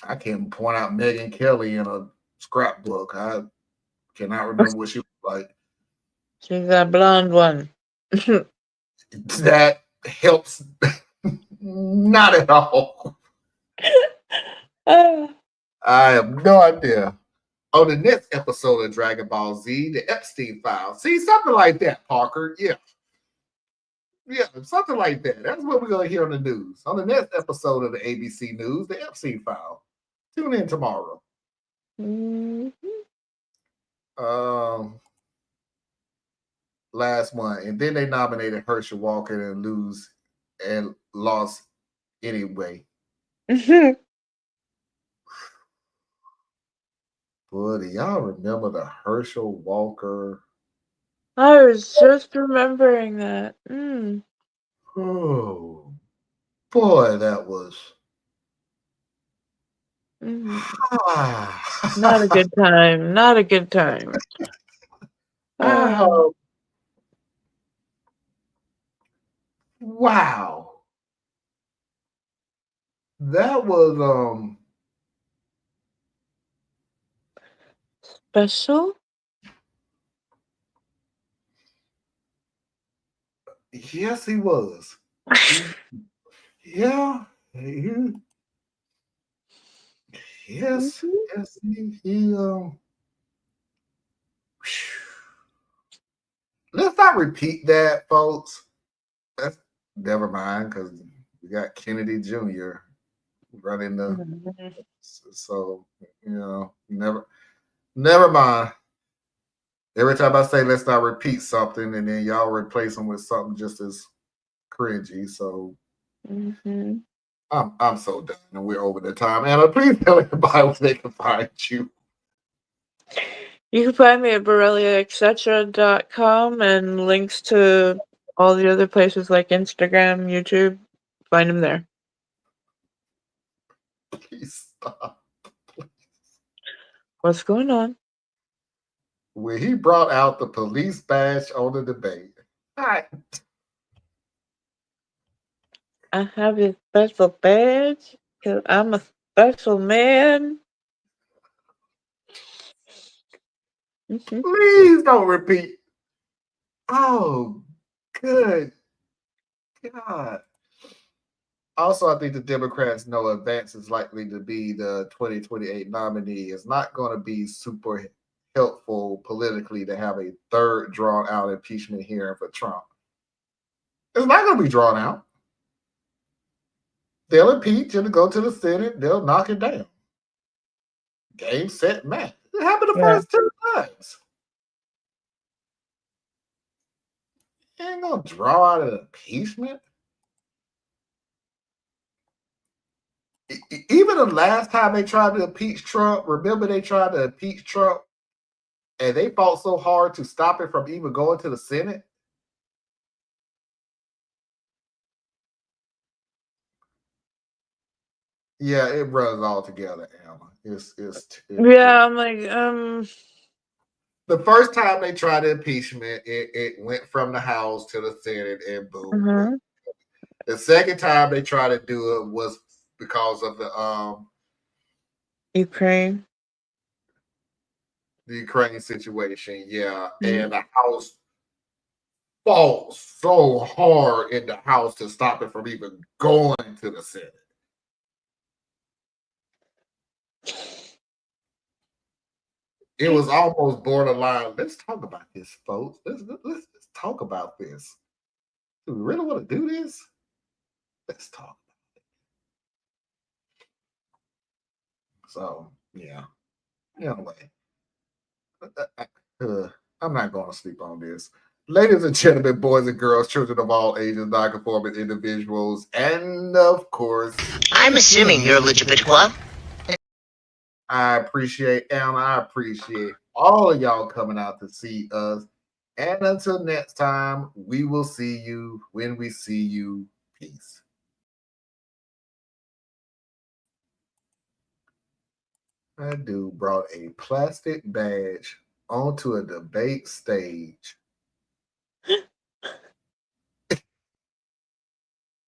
I can't point out Megyn Kelly in a scrapbook. I cannot remember what she was like. She's that blonde one. That helps not at all. I have no idea. On the next episode of Dragon Ball Z, the Epstein Files. See, something like that, Parker. Yeah. Yeah, something like that. That's what we're going to hear on the news. On the next episode of the ABC News, the Epstein File. Tune in tomorrow. Last one. And then they nominated Herschel Walker and lost anyway. Boy, do y'all remember the Herschel Walker? I was just remembering that. Oh, boy, that was Not a good time. Not a good time. Wow. That was Special? yes, he was. Yeah. Yes, yes, he let's not repeat that, folks. That's never mind, because we got Kennedy Jr. running the so never mind. Every time I say let's not repeat something, and then y'all replace them with something just as cringy. So I'm so done, and we're over the time. Anna, please tell everybody where they can find you. You can find me at borreliaetc.com and links to all the other places like Instagram, YouTube. Find them there. Please stop. What's going on? When he brought out the police badge on the debate. All right. I have a special badge because I'm a special man. Please don't repeat. Oh, good God. Also, I think the Democrats know Vance is likely to be the 2028 nominee. It's not going to be super helpful politically to have a third drawn out impeachment hearing for Trump. It's not going to be drawn out. They'll impeach and go to the Senate. They'll knock it down. Game, set, match. It happened the first 2 times. You ain't going to draw out an impeachment. Even the last time they tried to impeach Trump, remember they tried to impeach Trump and they fought so hard to stop it from even going to the Senate? Yeah, it runs all together, Emma. I'm like, the first time they tried impeachment, it went from the House to the Senate and boom. The second time they tried to do it was because of the Ukraine situation, yeah. And the House fought so hard in the House to stop it from even going to the Senate. It was almost borderline. Let's talk about this, folks. Let's talk about this. Do we really want to do this? Let's talk about it. So, yeah. Anyway, I'm not going to sleep on this. Ladies and gentlemen, boys and girls, children of all ages, non-conforming individuals, and of course, I'm assuming you're LGBTQ. I appreciate Anna. I appreciate all of y'all coming out to see us. And until next time, we will see you when we see you. Peace. That dude brought a plastic badge onto a debate stage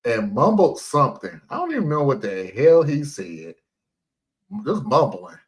and mumbled something. I don't even know what the hell he said. Just mumbling.